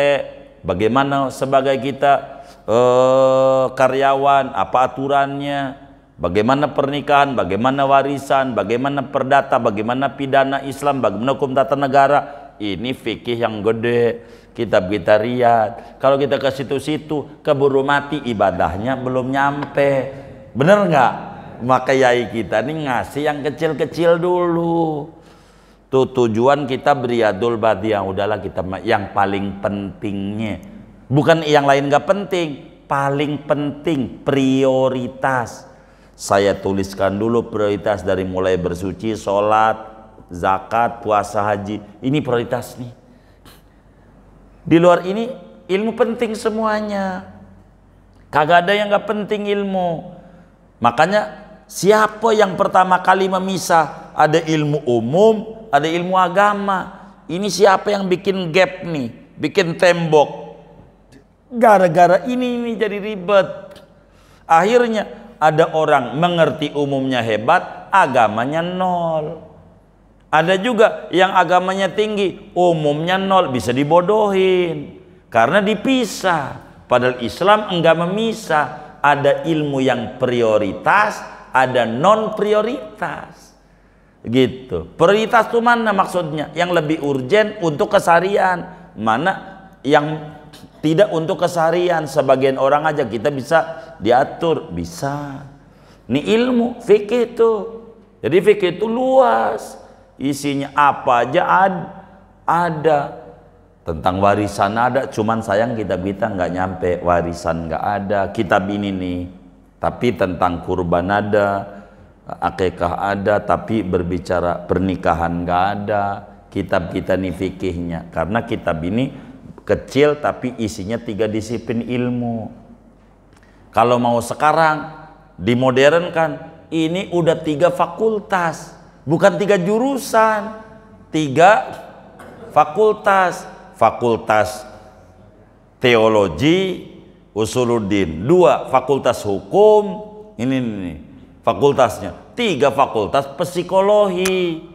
A: bagaimana sebagai kita karyawan, apa aturannya, bagaimana pernikahan, bagaimana warisan, bagaimana perdata, bagaimana pidana Islam, bagaimana hukum tata negara. Ini fikih yang gede, kitab kita riad. Kalau kita ke situ-situ keburu mati, ibadahnya belum nyampe. Bener nggak? Maka yai kita nih ngasih yang kecil-kecil dulu. Tuh tujuan kita Riyadul Badiah. Udahlah kita yang paling pentingnya. Bukan yang lain nggak penting, paling penting prioritas. Saya tuliskan dulu prioritas dari mulai bersuci, sholat, zakat, puasa, haji. Ini prioritas nih. Di luar ini ilmu penting semuanya. Kagak ada yang nggak penting ilmu. Makanya siapa yang pertama kali memisah? Ada ilmu umum, ada ilmu agama. Ini siapa yang bikin gap nih? Bikin tembok. Gara-gara ini jadi ribet. Akhirnya ada orang mengerti umumnya hebat, agamanya nol. Ada juga yang agamanya tinggi, umumnya nol, bisa dibodohin karena dipisah. Padahal Islam enggak memisah. Ada ilmu yang prioritas, ada non prioritas. Gitu. Prioritas itu mana maksudnya? Yang lebih urgen untuk keseharian, mana yang tidak untuk keseharian. Sebagian orang aja kita bisa diatur, bisa. Ini ilmu fikih itu. Jadi fikih itu luas. Isinya apa aja ada. Tentang warisan ada, cuman sayang kitab kita nggak nyampe. Warisan nggak ada. Kitab ini nih, tapi tentang kurban ada, akikah ada, tapi berbicara pernikahan nggak ada. Kitab kita nih fikihnya, karena kitab ini kecil tapi isinya 3 disiplin ilmu. Kalau mau sekarang dimodernkan, ini udah 3 fakultas. Bukan 3 jurusan, 3 fakultas. Fakultas teologi, Usuluddin. 2 fakultas hukum, ini fakultasnya. 3 fakultas psikologi.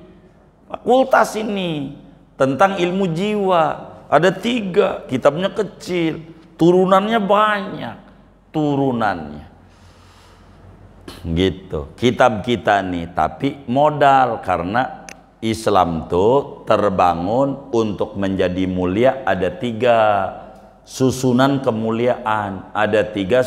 A: Fakultas ini tentang ilmu jiwa. Ada 3, kitabnya kecil, turunannya banyak. Turunannya gitu. Kitab kita nih, tapi modal, karena Islam tuh terbangun untuk menjadi mulia. Ada 3 susunan kemuliaan, ada 3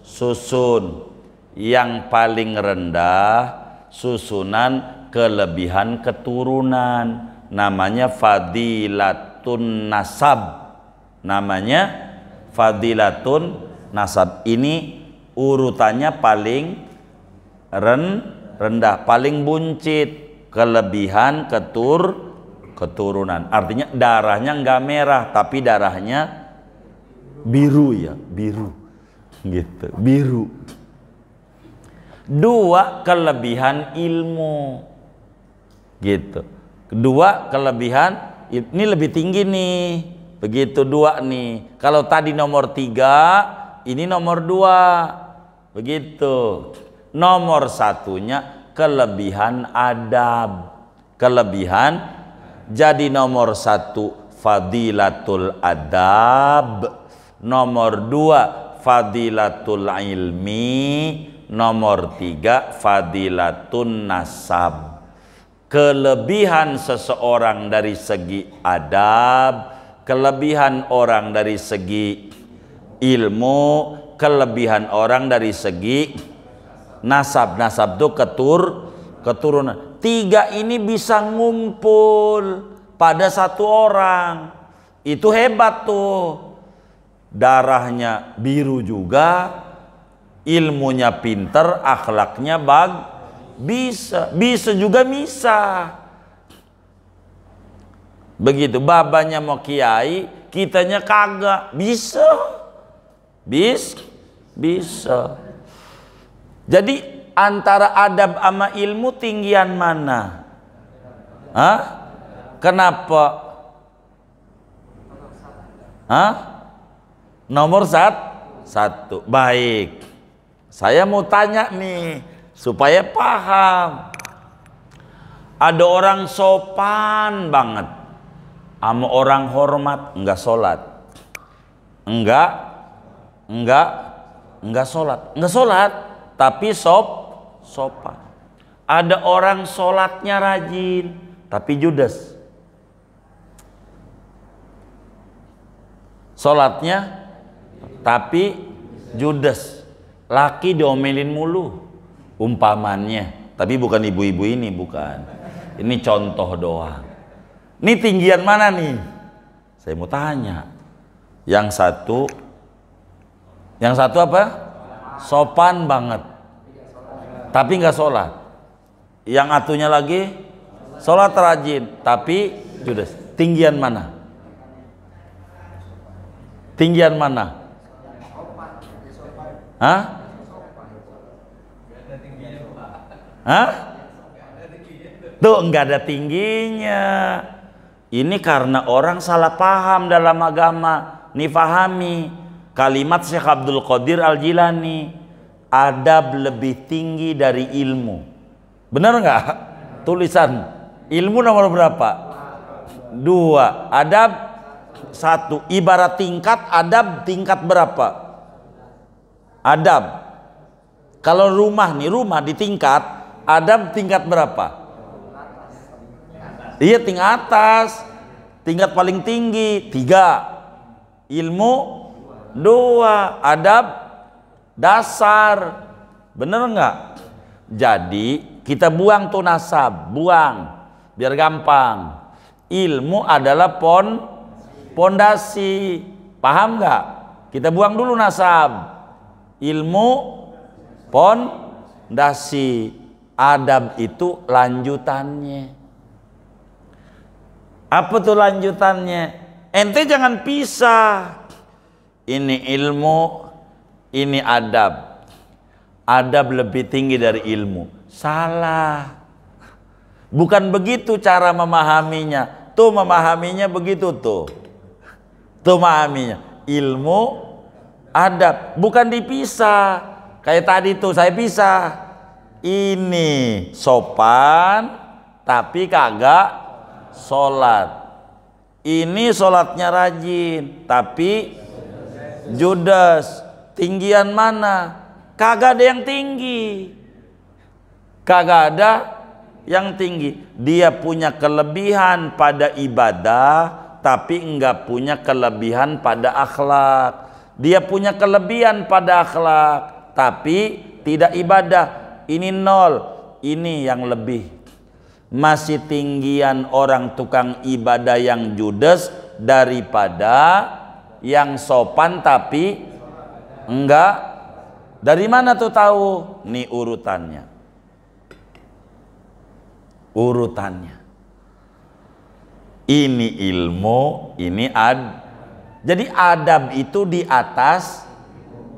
A: susun. Yang paling rendah susunan kelebihan keturunan, namanya fadilatun nasab. Namanya fadilatun nasab. Ini urutannya paling rendah, paling buncit. Kelebihan keturunan, artinya darahnya nggak merah tapi darahnya biru, ya biru gitu, biru. 2 kelebihan ilmu gitu. 2 kelebihan ini lebih tinggi nih, begitu. 2 nih, kalau tadi nomor 3, ini nomor 2 begitu. Nomor 1-nya kelebihan adab, kelebihan. Jadi nomor 1 fadilatul adab, nomor 2 fadilatul ilmi, nomor 3 fadilatun nasab. Kelebihan seseorang dari segi adab, kelebihan orang dari segi ilmu, kelebihan orang dari segi nasab. Nasab itu keturunan. 3 ini bisa ngumpul pada 1 orang. Itu hebat tuh. Darahnya biru juga, ilmunya pinter, akhlaknya bisa juga bisa. Begitu. Babanya mau kiai, kitanya kagak, bisa. Jadi antara adab sama ilmu tinggian mana? Hah? Kenapa? Hah? Nomor 1. Baik. Saya mau tanya nih supaya paham. Ada orang sopan banget sama orang hormat, enggak sholat. Enggak sholat. Tapi sopan. Ada orang sholatnya rajin tapi judes. Sholatnya tapi judes. Laki diomelin mulu umpamannya. Tapi bukan ibu-ibu ini, bukan. Ini contoh doang. Ini tinggian mana nih? Saya mau tanya. Yang satu apa? Sopan banget tapi nggak sholat. Yang atunya lagi sholat rajin tapi judes. Tinggian mana? Hah? Tuh nggak ada tingginya. Ini karena orang salah paham dalam agama. Nih pahami kalimat Syekh Abdul Qadir Al-Jilani, adab lebih tinggi dari ilmu. Benar nggak? Tulisan ilmu nomor berapa? 2. Adab 1. Ibarat tingkat, adab tingkat berapa? Adab. Kalau rumah nih, rumah di tingkat, adab tingkat berapa? Iya, tingkat atas. Tingkat paling tinggi 3. Ilmu 2. Adab dasar. Bener nggak? Jadi kita buang tuh nasab, buang biar gampang. Ilmu adalah pondasi. Paham nggak? Kita buang dulu nasab. Ilmu pondasi. Adab itu lanjutannya. Apa tuh lanjutannya? Ente jangan pisah. Ini ilmu, ini adab. Adab lebih tinggi dari ilmu. Salah. Bukan begitu cara memahaminya. Tuh memahaminya begitu tuh. Tuh memahaminya. Ilmu adab, bukan dipisah. Kayak tadi tuh saya pisah. Ini sopan tapi kagak sholat. Ini sholatnya rajin tapi judes. Tinggian mana? Kagak ada yang tinggi. Kagak ada yang tinggi. Dia punya kelebihan pada ibadah tapi enggak punya kelebihan pada akhlak. Dia punya kelebihan pada akhlak tapi tidak ibadah. Ini nol, ini yang lebih. Masih tinggian orang tukang ibadah yang judes daripada yang sopan tapi enggak. Dari mana tuh tahu? Nih urutannya. Urutannya. Ini ilmu, ini Jadi adab itu di atas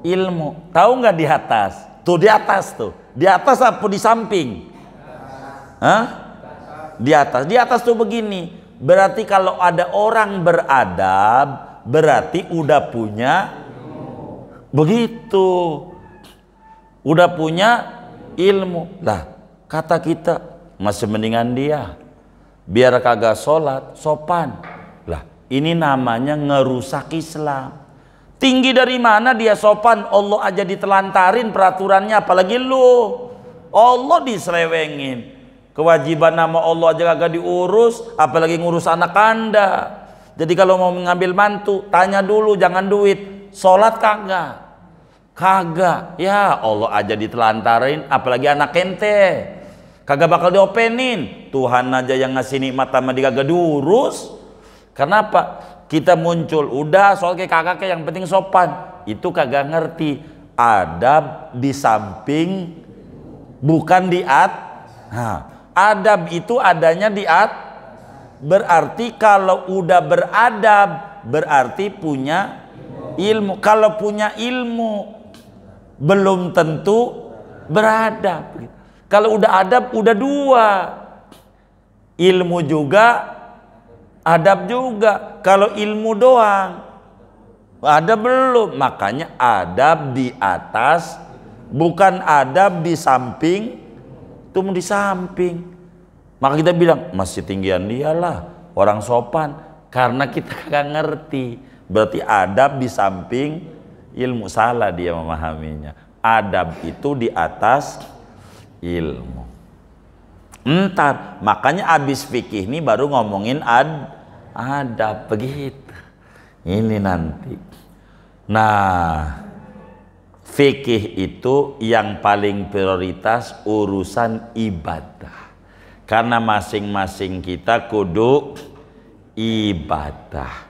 A: ilmu. Tahu nggak di atas? Tuh di atas tuh. Di atas apa di samping? Hah? Di atas. Di atas tuh begini. Berarti kalau ada orang beradab, berarti udah punya begitu. Udah punya ilmu. Lah, kata kita masih mendingan dia. Biar kagak sholat, sopan. Lah, ini namanya ngerusak Islam. Tinggi dari mana dia sopan? Allah aja ditelantarin peraturannya, apalagi lu. Allah diselewengin. Kewajiban nama Allah aja kagak diurus, apalagi ngurus anak Anda. Jadi kalau mau mengambil mantu, tanya dulu, jangan duit. Sholat kagak? Kagak. Ya Allah aja ditelantarin, apalagi anak ente. Kagak bakal diopenin. Tuhan aja yang ngasih nikmat sama dia kagak diurus. Kenapa? Kita muncul udah soal kayak kakak yang penting sopan. Itu kagak ngerti. Adab di samping bukan di adab itu adanya di berarti kalau udah beradab berarti punya ilmu. Kalau punya ilmu belum tentu beradab. Kalau udah adab udah dua, ilmu juga, adab juga. Kalau ilmu doang, adab belum. Makanya adab di atas, bukan adab di samping. Itu di samping. Maka kita bilang masih tinggian dia lah, orang sopan. Karena kita kagak ngerti. Berarti adab di samping ilmu. Salah dia memahaminya. Adab itu di atas ilmu. Entar, makanya abis fikih ini baru ngomongin adab begitu. Ini nanti. Nah, fikih itu yang paling prioritas urusan ibadah. Karena masing-masing kita kudu ibadah.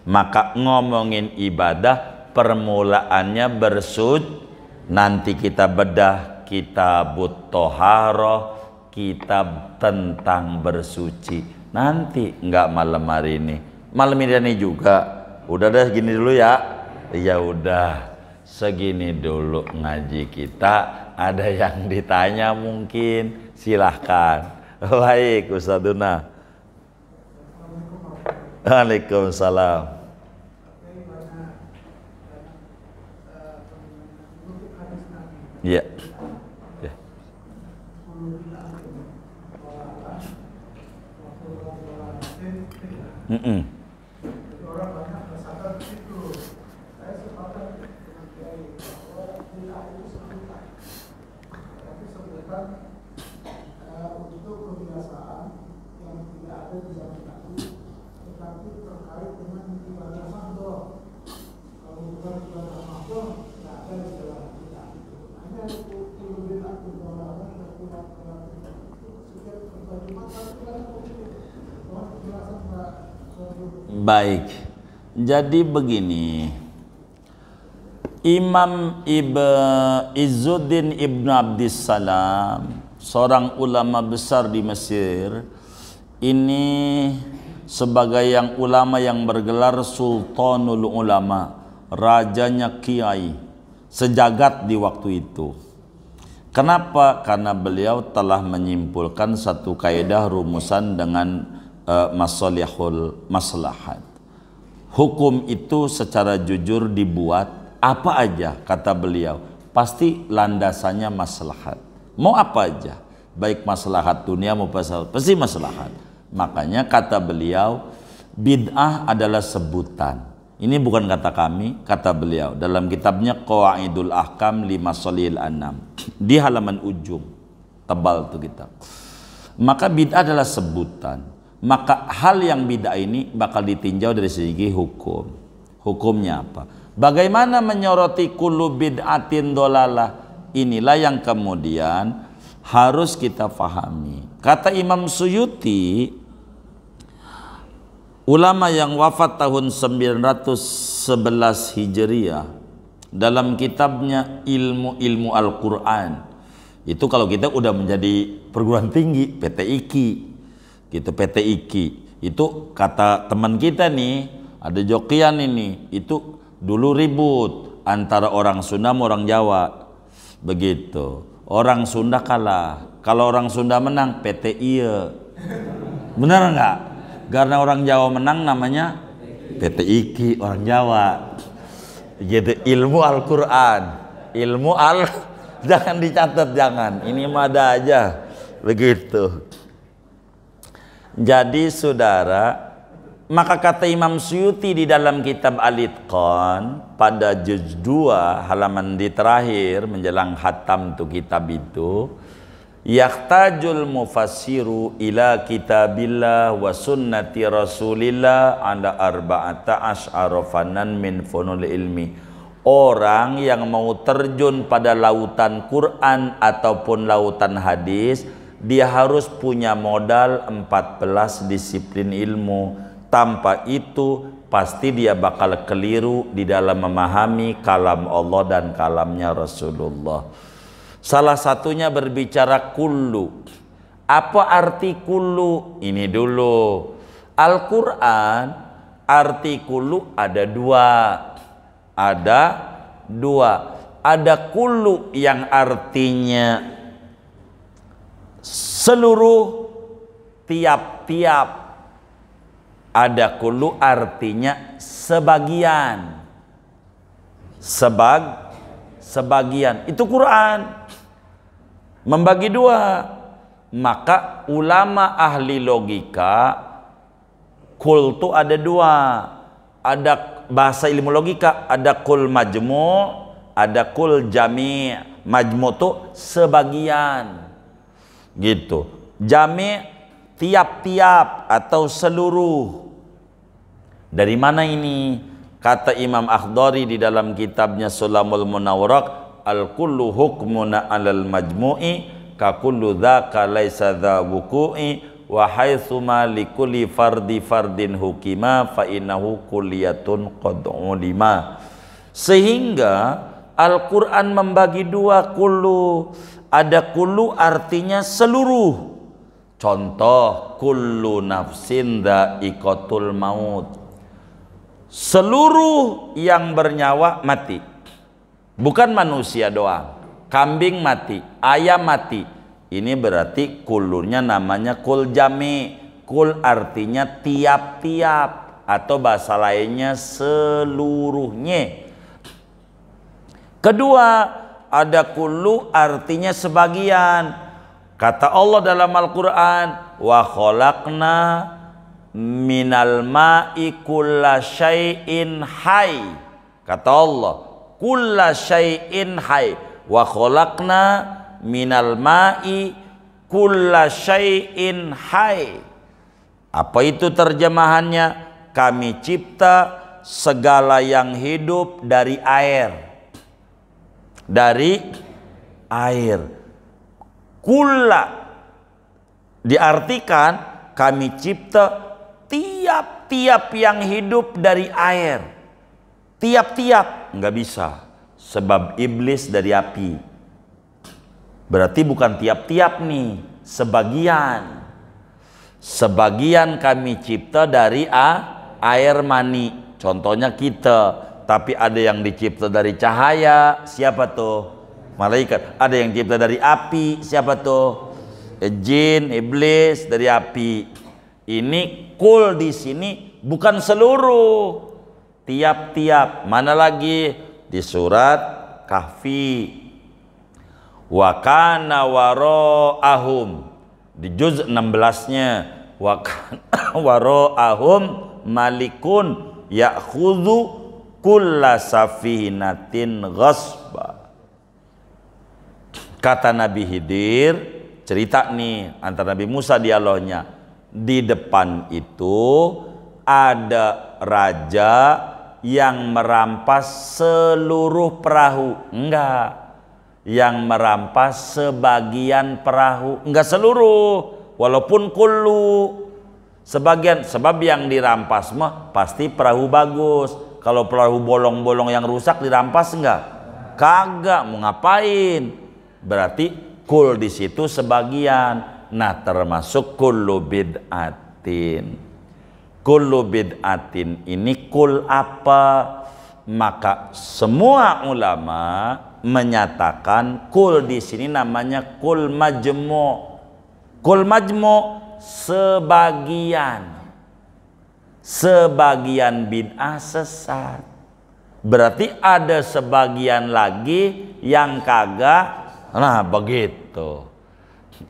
A: Maka ngomongin ibadah permulaannya nanti kita bedah kitabut toharoh, kitab tentang bersuci. Nanti enggak malam hari ini. Malam ini juga. Udah deh segini dulu ya. Ya udah. Segini dulu ngaji kita. Ada yang ditanya mungkin. Silahkan. Baik Ustadzuna. Waalaikumsalam. Ya. Baik, jadi begini, Imam Izzuddin Ibn Abdissalam, seorang ulama besar di Mesir, ini sebagai yang ulama yang bergelar Sultanul Ulama, rajanya kiai sejagat di waktu itu. Kenapa? Karena beliau telah menyimpulkan satu kaidah rumusan dengan masalihul maslahat. Hukum itu secara jujur dibuat apa aja kata beliau pasti landasannya maslahat. Mau apa aja, baik maslahat dunia maupun pasti maslahat. Makanya kata beliau bid'ah adalah sebutan. Ini bukan kata kami, kata beliau dalam kitabnya Qawaidul Ahkam li Masalihil Anam di halaman ujung, tebal tuh kitab. Maka bid'ah adalah sebutan. Maka hal yang bid'ah ini bakal ditinjau dari segi hukum. Hukumnya apa? Bagaimana menyoroti kullu bid'atin dolalah? Inilah yang kemudian harus kita fahami. Kata Imam Suyuti, ulama yang wafat tahun 911 Hijriah, dalam kitabnya Ilmu Al-Quran, itu kalau kita udah menjadi perguruan tinggi PT IKI gitu, PT IKI itu kata teman kita nih, ada jokian ini, itu dulu ribut antara orang Sunda sama orang Jawa begitu, orang Sunda kalah, kalau orang Sunda menang PT iya, benar nggak? Karena orang Jawa menang namanya PT IKI orang Jawa gitu. Ilmu Al-Quran, jangan dicatat, jangan, ini mah ada aja begitu. Jadi saudara, maka kata Imam Suyuti di dalam kitab Al-Itqan pada juz 2 halaman di terakhir menjelang khatam tuh kitab itu, yahtajul mufassiru ila kitabillah wa sunnati rasulillah ada arba'ata asy'ara fanan min funul ilmi. Orang yang mau terjun pada lautan Quran ataupun lautan hadis, dia harus punya modal 14 disiplin ilmu. Tanpa itu pasti dia bakal keliru di dalam memahami kalam Allah dan kalamnya Rasulullah. Salah satunya berbicara kullu. Apa arti kullu? Ini dulu. Al-Quran arti kullu ada dua. Ada kullu yang artinya seluruh, tiap-tiap. Ada kullu artinya sebagian. Sebagian. Itu Quran. Membagi dua. Maka ulama ahli logika, kul itu ada dua. Ada bahasa ilmu logika, ada kul majmu', ada kul jami'. Majmu' itu sebagian. Gitu. Jami' tiap-tiap atau seluruh. Dari mana ini? Kata Imam Akhdari di dalam kitabnya Sulamul Munawwarak, al-kullu hukmuna 'alal majmu'i ka kullu dzaka laisa dza wuqu'i wa haitsuma likulli fardin hukima fa innahu kulliyatun qad ulima. Sehingga Al-Qur'an membagi dua kullu. Ada kullu artinya seluruh. Contoh, kullu nafsin dha'iqatul maut. Seluruh yang bernyawa mati. Bukan manusia doang. Kambing mati, ayam mati. Ini berarti kullunya namanya kul jami'. Kul artinya tiap-tiap atau bahasa lainnya seluruhnya. Kedua, ada kullu artinya sebagian. Kata Allah dalam Al-Quran, wa khalaqna minal ma'i kulla syai'in hay. Kata Allah, kulla syai'in hay. Wa khalaqna minal ma'i kulla syai'in hay. Apa itu terjemahannya? Kami cipta segala yang hidup dari air. Dari air. Kulla diartikan kami cipta tiap-tiap yang hidup dari air. Tiap-tiap nggak bisa, sebab iblis dari api. Berarti bukan tiap-tiap nih, sebagian. Sebagian kami cipta dari air mani. Contohnya kita. Tapi ada yang dicipta dari cahaya, siapa tuh? Malaikat. Ada yang dicipta dari api, siapa tuh? Jin, iblis dari api. Ini kul di sini bukan seluruh, tiap-tiap. Mana lagi di surat Kahfi. Wa kana wara'ahum di juz 16-nya, wa kana wara'ahum malikun ya'khudhu kulla safinatin ghasba. Kata Nabi Khidir, cerita nih antara Nabi Musa dialognya, di depan itu ada raja yang merampas seluruh perahu. Enggak, yang merampas sebagian perahu, enggak seluruh, walaupun kullu, sebagian. Sebab yang dirampas mah pasti perahu bagus. Kalau perahu bolong-bolong yang rusak dirampas enggak? Kagak, mau ngapain? Berarti kul di situ sebagian. Nah, termasuk kullu bid'atin. Kullu bid'atin ini kul apa? Maka semua ulama menyatakan kul di sini namanya kul majmu'. Kul majmu' sebagian bid'ah sesat. Berarti ada sebagian lagi yang kagak. Nah, begitu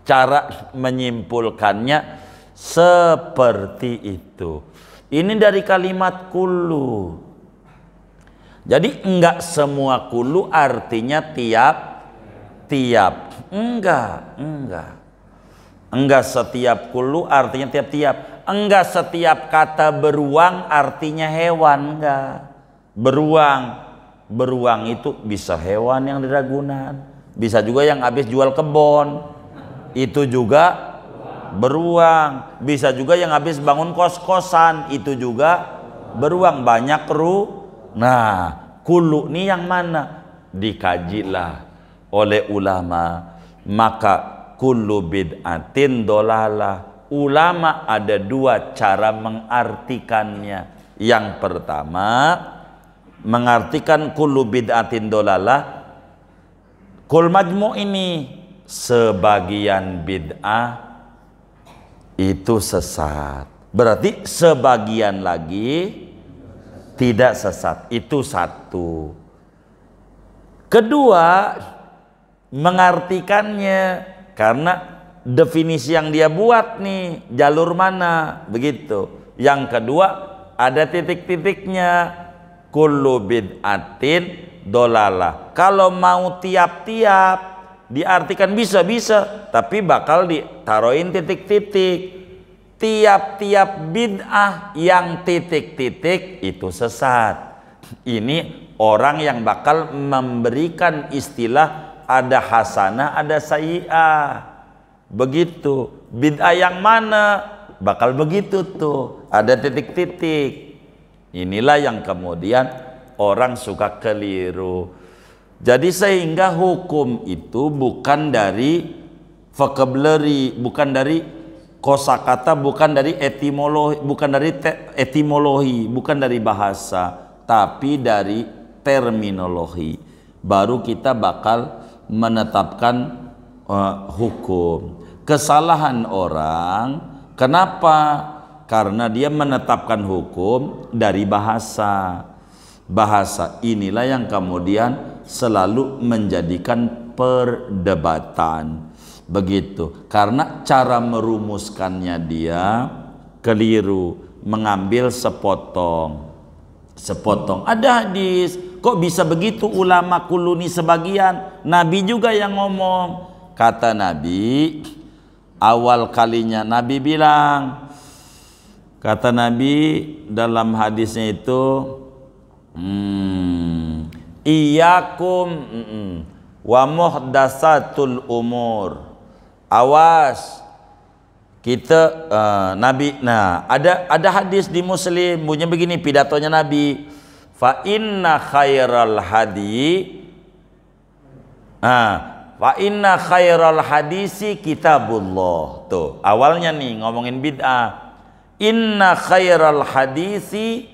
A: cara menyimpulkannya, seperti itu. Ini dari kalimat kullu. Jadi enggak semua kullu artinya tiap. Enggak setiap kullu artinya tiap-tiap. Enggak setiap kata beruang artinya hewan, enggak. Beruang itu bisa hewan yang di Ragunan, bisa juga yang habis jual kebon, itu juga beruang. Bisa juga yang habis bangun kos-kosan, itu juga beruang. Banyak Nah, kullu ini yang mana? Dikajilah oleh ulama. Maka kullu bid'atin dolalah. Ulama ada dua cara mengartikannya. Yang pertama, mengartikan kullu bid'atin dolalah, kul majmu' ini sebagian bid'ah itu sesat. Berarti sebagian lagi tidak sesat. Itu satu. Kedua, mengartikannya karena definisi yang dia buat nih, jalur mana, begitu. Yang kedua, ada titik-titiknya. Kullu bid'atin dolalah. Kalau mau tiap-tiap diartikan bisa, tapi bakal ditaruhin titik-titik. Tiap-tiap bid'ah yang titik-titik itu sesat. Ini orang yang bakal memberikan istilah ada hasanah, ada sayyi'ah. Begitu. Bid'ah yang mana? Bakal begitu tuh. Ada titik-titik. Inilah yang kemudian orang suka keliru. Jadi sehingga hukum itu bukan dari vocabulary, bukan dari kosakata, bukan dari etimologi, bukan dari bahasa, tapi dari terminologi. Baru kita bakal menetapkan hukum. Kesalahan orang, kenapa? Karena dia menetapkan hukum dari bahasa. Bahasa inilah yang kemudian selalu menjadikan perdebatan. Begitu, karena cara merumuskannya dia keliru, mengambil sepotong. Ada hadis, kok bisa begitu ulama kuluni sebagian? Nabi juga yang ngomong. Kata Nabi, awal kalinya Nabi bilang, kata Nabi dalam hadisnya itu, Iyakum wa muhdatsatul umur. Awas kita Nabi. Nah, ada hadis di Muslim bunyinya begini, pidatonya Nabi. Fa inna khairal hadisi kitabullah. Tuh, awalnya nih ngomongin bid'ah. Inna khairal hadisi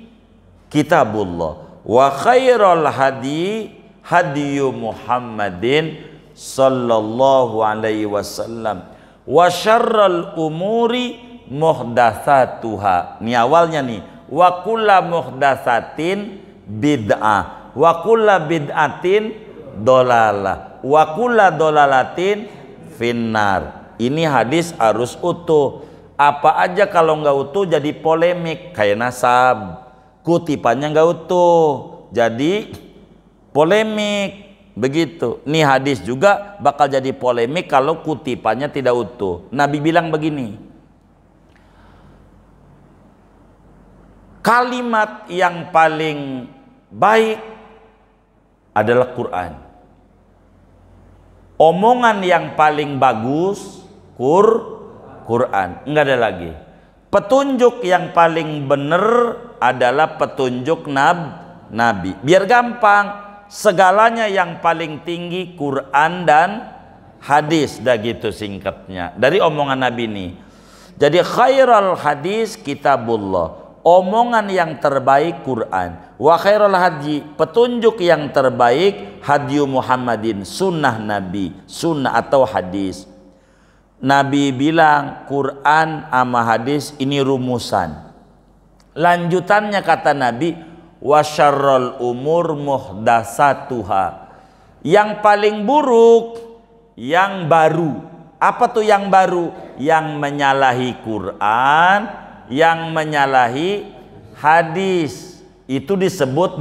A: kitabullah wa khairal hadiyu Muhammadin sallallahu alaihi wasallam wa syarral umuri muhdatsatuha. Ini awalnya nih, wa kullu muhdatsatin bid'ah wa kulla bid'atin dolalah wa kulla dolalatin finnar. Ini hadis harus utuh. Apa aja kalau nggak utuh jadi polemik, kayak nasab, kutipannya nggak utuh jadi polemik. Begitu. Nih hadis juga bakal jadi polemik kalau kutipannya tidak utuh. Nabi bilang begini, kalimat yang paling baik adalah Quran. Omongan yang paling bagus Quran. Enggak ada lagi. Petunjuk yang paling benar adalah petunjuk Nabi. Biar gampang, segalanya yang paling tinggi Quran dan hadis. Dah gitu singkatnya dari omongan Nabi ini. Jadi khairul hadis kitabullah, omongan yang terbaik Quran. Wa khairul haji, petunjuk yang terbaik hadyu Muhammadin, sunnah Nabi, sunnah atau hadis. Nabi bilang Quran sama hadis ini rumusan. Lanjutannya kata Nabi, wa syarrul umur muhdasatuha, yang paling buruk yang baru. Apa tuh yang baru? Yang menyalahi Quran, yang menyalahi hadis, itu disebut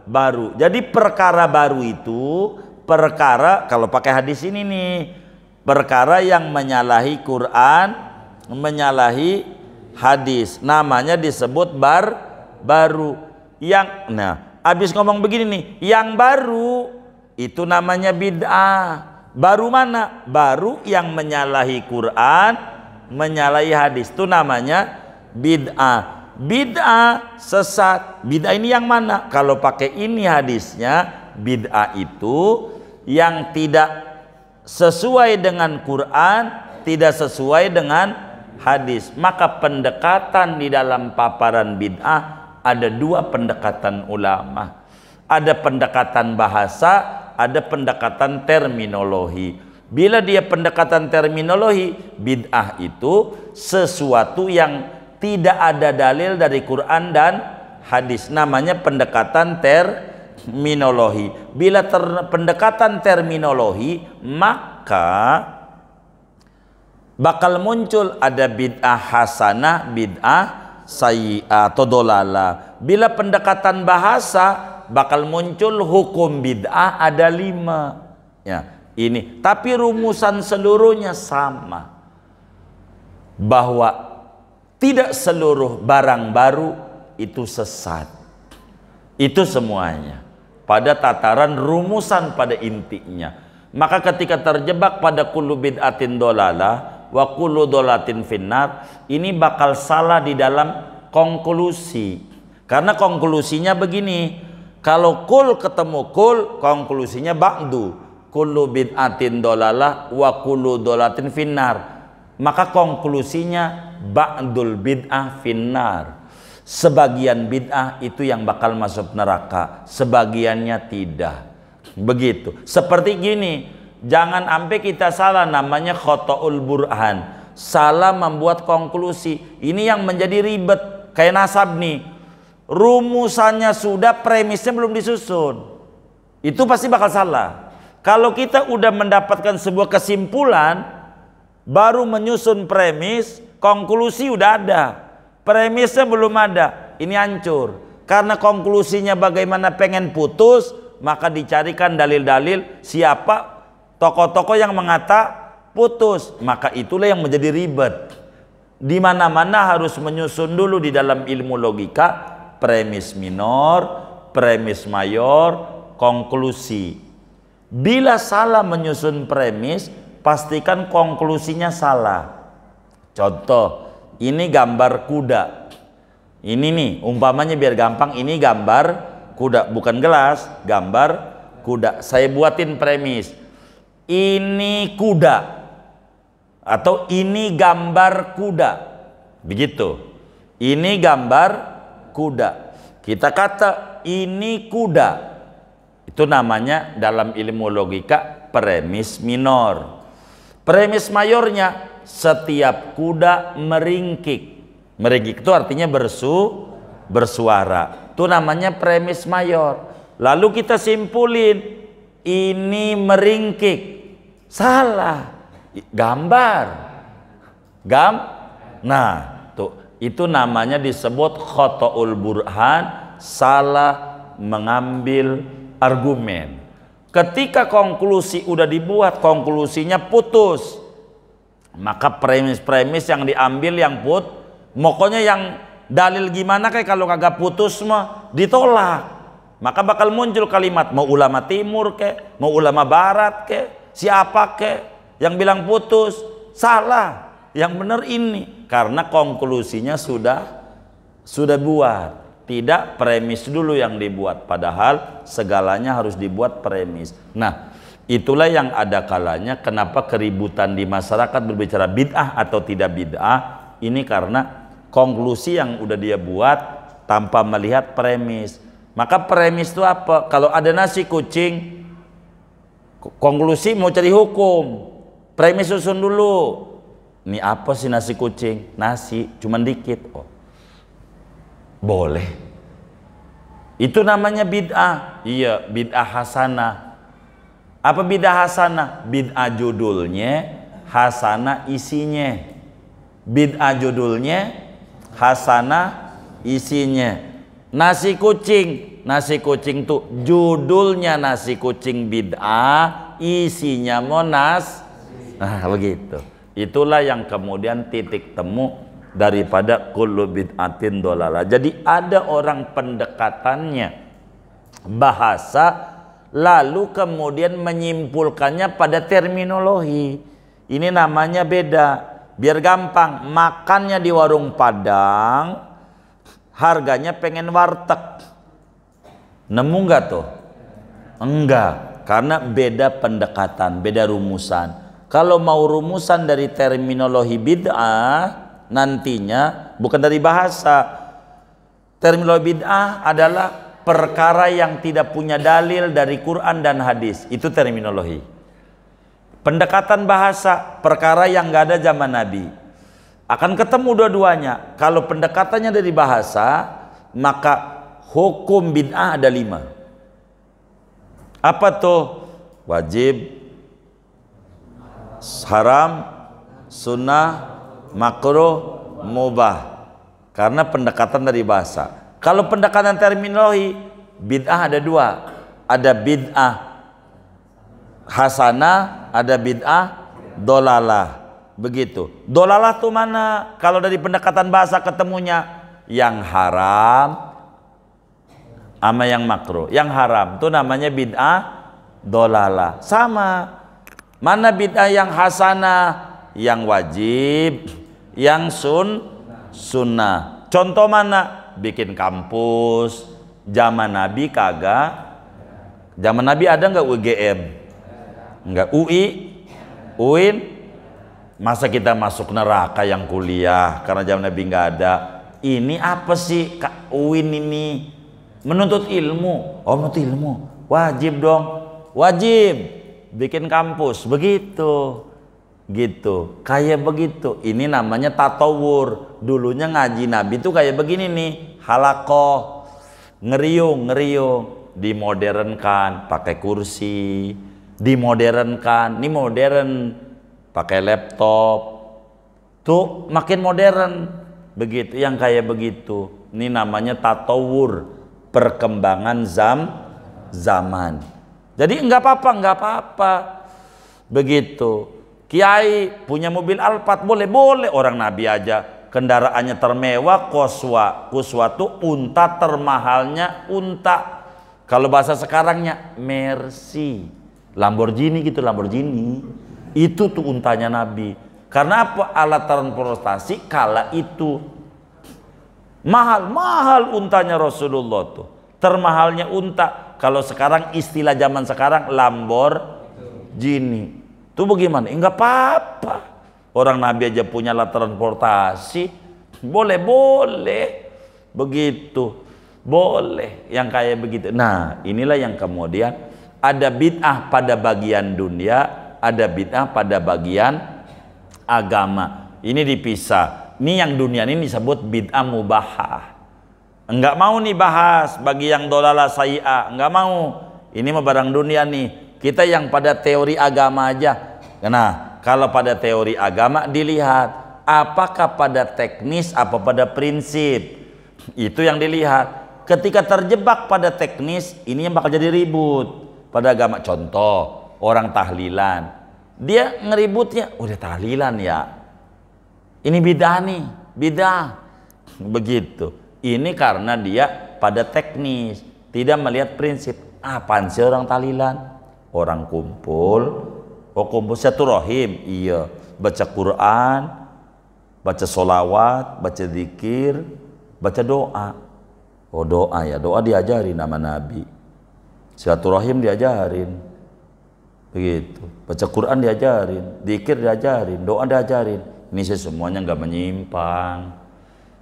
A: baru. Jadi perkara baru itu perkara, kalau pakai hadis ini nih, perkara yang menyalahi Quran, menyalahi hadis, namanya disebut baru. Yang habis ngomong begini nih, yang baru itu namanya bid'ah. Baru mana? Baru yang menyalahi Quran, menyalahi hadis, itu namanya bid'ah. Bid'ah sesat. Bid'ah ini yang mana? Kalau pakai ini hadisnya, bid'ah itu yang tidak sesuai dengan Quran, tidak sesuai dengan hadis. Maka pendekatan di dalam paparan bid'ah ada dua pendekatan ulama. Ada pendekatan bahasa, ada pendekatan terminologi. Bila dia pendekatan terminologi, bid'ah itu sesuatu yang tidak ada dalil dari Quran dan hadis, namanya pendekatan terminologi. Bila pendekatan terminologi, maka bakal muncul ada bid'ah hasanah, bid'ah sayyi'ah atau dolalah. Bila pendekatan bahasa, bakal muncul hukum bid'ah ada 5. Ya, ini. Tapi rumusan seluruhnya sama, bahwa tidak seluruh barang baru itu sesat. Itu semuanya pada tataran rumusan, pada intinya. Maka ketika terjebak pada kullu bid'atin dolalah wa kullu dolatin finnar, ini bakal salah di dalam konklusi. Karena konklusinya begini, kalau kul ketemu kul, konklusinya ba'du, kullu bid'atin dolalah wa kullu dolatin finnar. Maka konklusinya ba'dul bid'ah finnar. Sebagian bid'ah itu yang bakal masuk neraka, sebagiannya tidak. Begitu. Seperti gini, jangan sampai kita salah, namanya khotoul burhan. Salah membuat konklusi. Ini yang menjadi ribet. Kayak nasab nih. Rumusannya sudah, premisnya belum disusun. Itu pasti bakal salah. Kalau kita udah mendapatkan sebuah kesimpulan, baru menyusun premis, konklusi udah ada, premisnya belum ada, ini hancur. Karena konklusinya bagaimana pengen putus, maka dicarikan dalil-dalil siapa tokoh-tokoh yang mengata putus, maka itulah yang menjadi ribet. Di mana-mana harus menyusun dulu di dalam ilmu logika, premis minor, premis mayor, konklusi. Bila salah menyusun premis, pastikan konklusinya salah. Contoh, ini gambar kuda. Ini nih, umpamanya biar gampang, ini gambar kuda, bukan gelas, gambar kuda. Saya buatin premis. Ini kuda atau ini gambar kuda. Begitu. Ini gambar kuda. Kita kata ini kuda. Itu namanya dalam ilmu logika premis minor. Premis mayornya, setiap kuda meringkik. Meringkik itu artinya bersuara. Itu namanya premis mayor. Lalu kita simpulin, ini meringkik. Salah. Gambar. Nah, tuh, itu namanya disebut khotoul burhan, salah mengambil argumen. Ketika konklusi udah dibuat, konklusinya putus, maka premis-premis yang diambil yang pokoknya yang dalil gimana kayak kalau kagak putus mah ditolak. Maka bakal muncul kalimat, mau ulama timur ke, mau ulama barat ke, siapa ke yang bilang putus, salah, yang benar ini, karena konklusinya sudah buat. Tidak premis dulu yang dibuat, padahal segalanya harus dibuat premis. Nah, itulah yang ada kalanya kenapa keributan di masyarakat berbicara bid'ah atau tidak bid'ah, ini karena konklusi yang udah dia buat tanpa melihat premis. Maka premis itu apa? Kalau ada nasi kucing, konklusi mau cari hukum, premis susun dulu. Ini apa sih nasi kucing? Nasi, cuman dikit. Oh, boleh. Itu namanya bid'ah. Iya, bid'ah hasanah. Apa bid'ah hasanah? Bid'ah judulnya, hasanah isinya. Bid'ah judulnya, hasanah isinya. Nasi kucing tuh judulnya nasi kucing bid'ah, isinya monas. Nah, begitu. Itulah yang kemudian titik temu daripada kullu bid'atin dolalah. Jadi ada orang pendekatannya bahasa, lalu kemudian menyimpulkannya pada terminologi. Ini namanya beda. Biar gampang, makannya di warung Padang, harganya pengen warteg. Nemu nggak tuh? Enggak, karena beda pendekatan, beda rumusan. Kalau mau rumusan dari terminologi bid'ah, nantinya bukan dari bahasa. Terminologi bid'ah adalah perkara yang tidak punya dalil dari Quran dan hadis. Itu terminologi. Pendekatan bahasa, perkara yang nggak ada zaman Nabi. Akan ketemu dua-duanya. Kalau pendekatannya dari bahasa, maka hukum bid'ah ada 5. Apa tuh? Wajib, haram, sunnah, makruh, mubah. Karena pendekatan dari bahasa. Kalau pendekatan terminologi, bid'ah ada 2. Ada bid'ah hasanah, ada bid'ah dolalah. Begitu. Dolalah tuh mana? Kalau dari pendekatan bahasa ketemunya yang haram sama yang makruh. Yang haram tuh namanya bid'ah dolalah. Sama. Mana bid'ah yang hasanah? Yang wajib, yang sunnah. Contoh mana? Bikin kampus. Zaman Nabi kagak. Zaman Nabi ada nggak UGM? Enggak. UI, UIN. Masa kita masuk neraka yang kuliah karena zaman Nabi nggak ada? Ini apa sih Kak UIN ini? Menuntut ilmu. Oh, menuntut ilmu. Wajib dong. Wajib bikin kampus. Begitu. Gitu. Kayak begitu. Ini namanya tatawur. Dulunya ngaji Nabi itu kayak begini nih. Halakoh. Ngeriung. Dimodernkan pakai kursi. Dimodernkan. Ini modern. Pakai laptop. Tuh makin modern. Begitu. Yang kayak begitu. Ini namanya tatawur. Perkembangan zaman. Jadi enggak apa-apa. Begitu. Kiai punya mobil Alphard boleh orang Nabi aja kendaraannya termewah, kuswa tuh unta termahalnya unta. Kalau bahasa sekarangnya Mercy, Lamborghini gitu, Lamborghini. Itu tuh untanya Nabi. Karena apa? Alat transportasi kala itu mahal untanya Rasulullah tuh. Termahalnya unta. Kalau sekarang istilah zaman sekarang Lamborghini. Itu bagaimana? Enggak apa-apa. Orang Nabi aja punya alat transportasi. Boleh. Begitu. Boleh. Yang kayak begitu. Nah, inilah yang kemudian ada bid'ah pada bagian dunia, ada bid'ah pada bagian agama. Ini dipisah. Ini yang dunia ini disebut bid'ah mubahah. Enggak mau nih bahas bagi yang dolala sayi'ah, enggak mau. Ini mah barang dunia nih. Kita yang pada teori agama aja. Nah, kalau pada teori agama dilihat apakah pada teknis apa pada prinsip. Itu yang dilihat. Ketika terjebak pada teknis, ini yang bakal jadi ribut. Pada agama, contoh, orang tahlilan. Dia ngeributnya, udah tahlilan ya. Ini bidah nih, bidah. Begitu. Ini karena dia pada teknis, tidak melihat prinsip. Apaan sih orang tahlilan? Orang kumpul, kumpul silaturahim, iya. Baca Quran, baca solawat, baca zikir, baca doa. Oh doa ya, doa diajarin nama Nabi. Silaturahim diajarin. Begitu. Baca Quran diajarin, zikir diajarin, doa diajarin. Ini sih semuanya nggak menyimpang.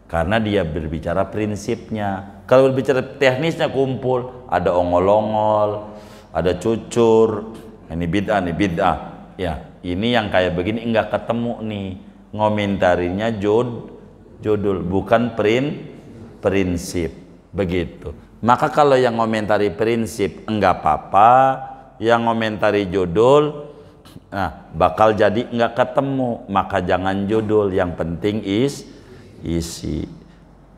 A: Karena dia berbicara prinsipnya. Kalau berbicara teknisnya kumpul, ada ongol-ongol, ada cucur, ini bid'ah. Ya, ini yang kayak begini enggak ketemu nih. Ngomentarinya judul, bukan prinsip. Begitu. Maka kalau yang ngomentari prinsip enggak apa-apa, yang ngomentari judul, nah bakal jadi enggak ketemu. Maka jangan judul, yang penting isi.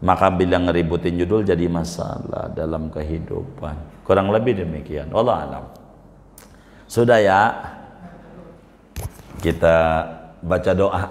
A: Maka bila ngeributin judul jadi masalah dalam kehidupan. Kurang lebih demikian. Wallahu a'lam. Sudah ya, kita baca doa.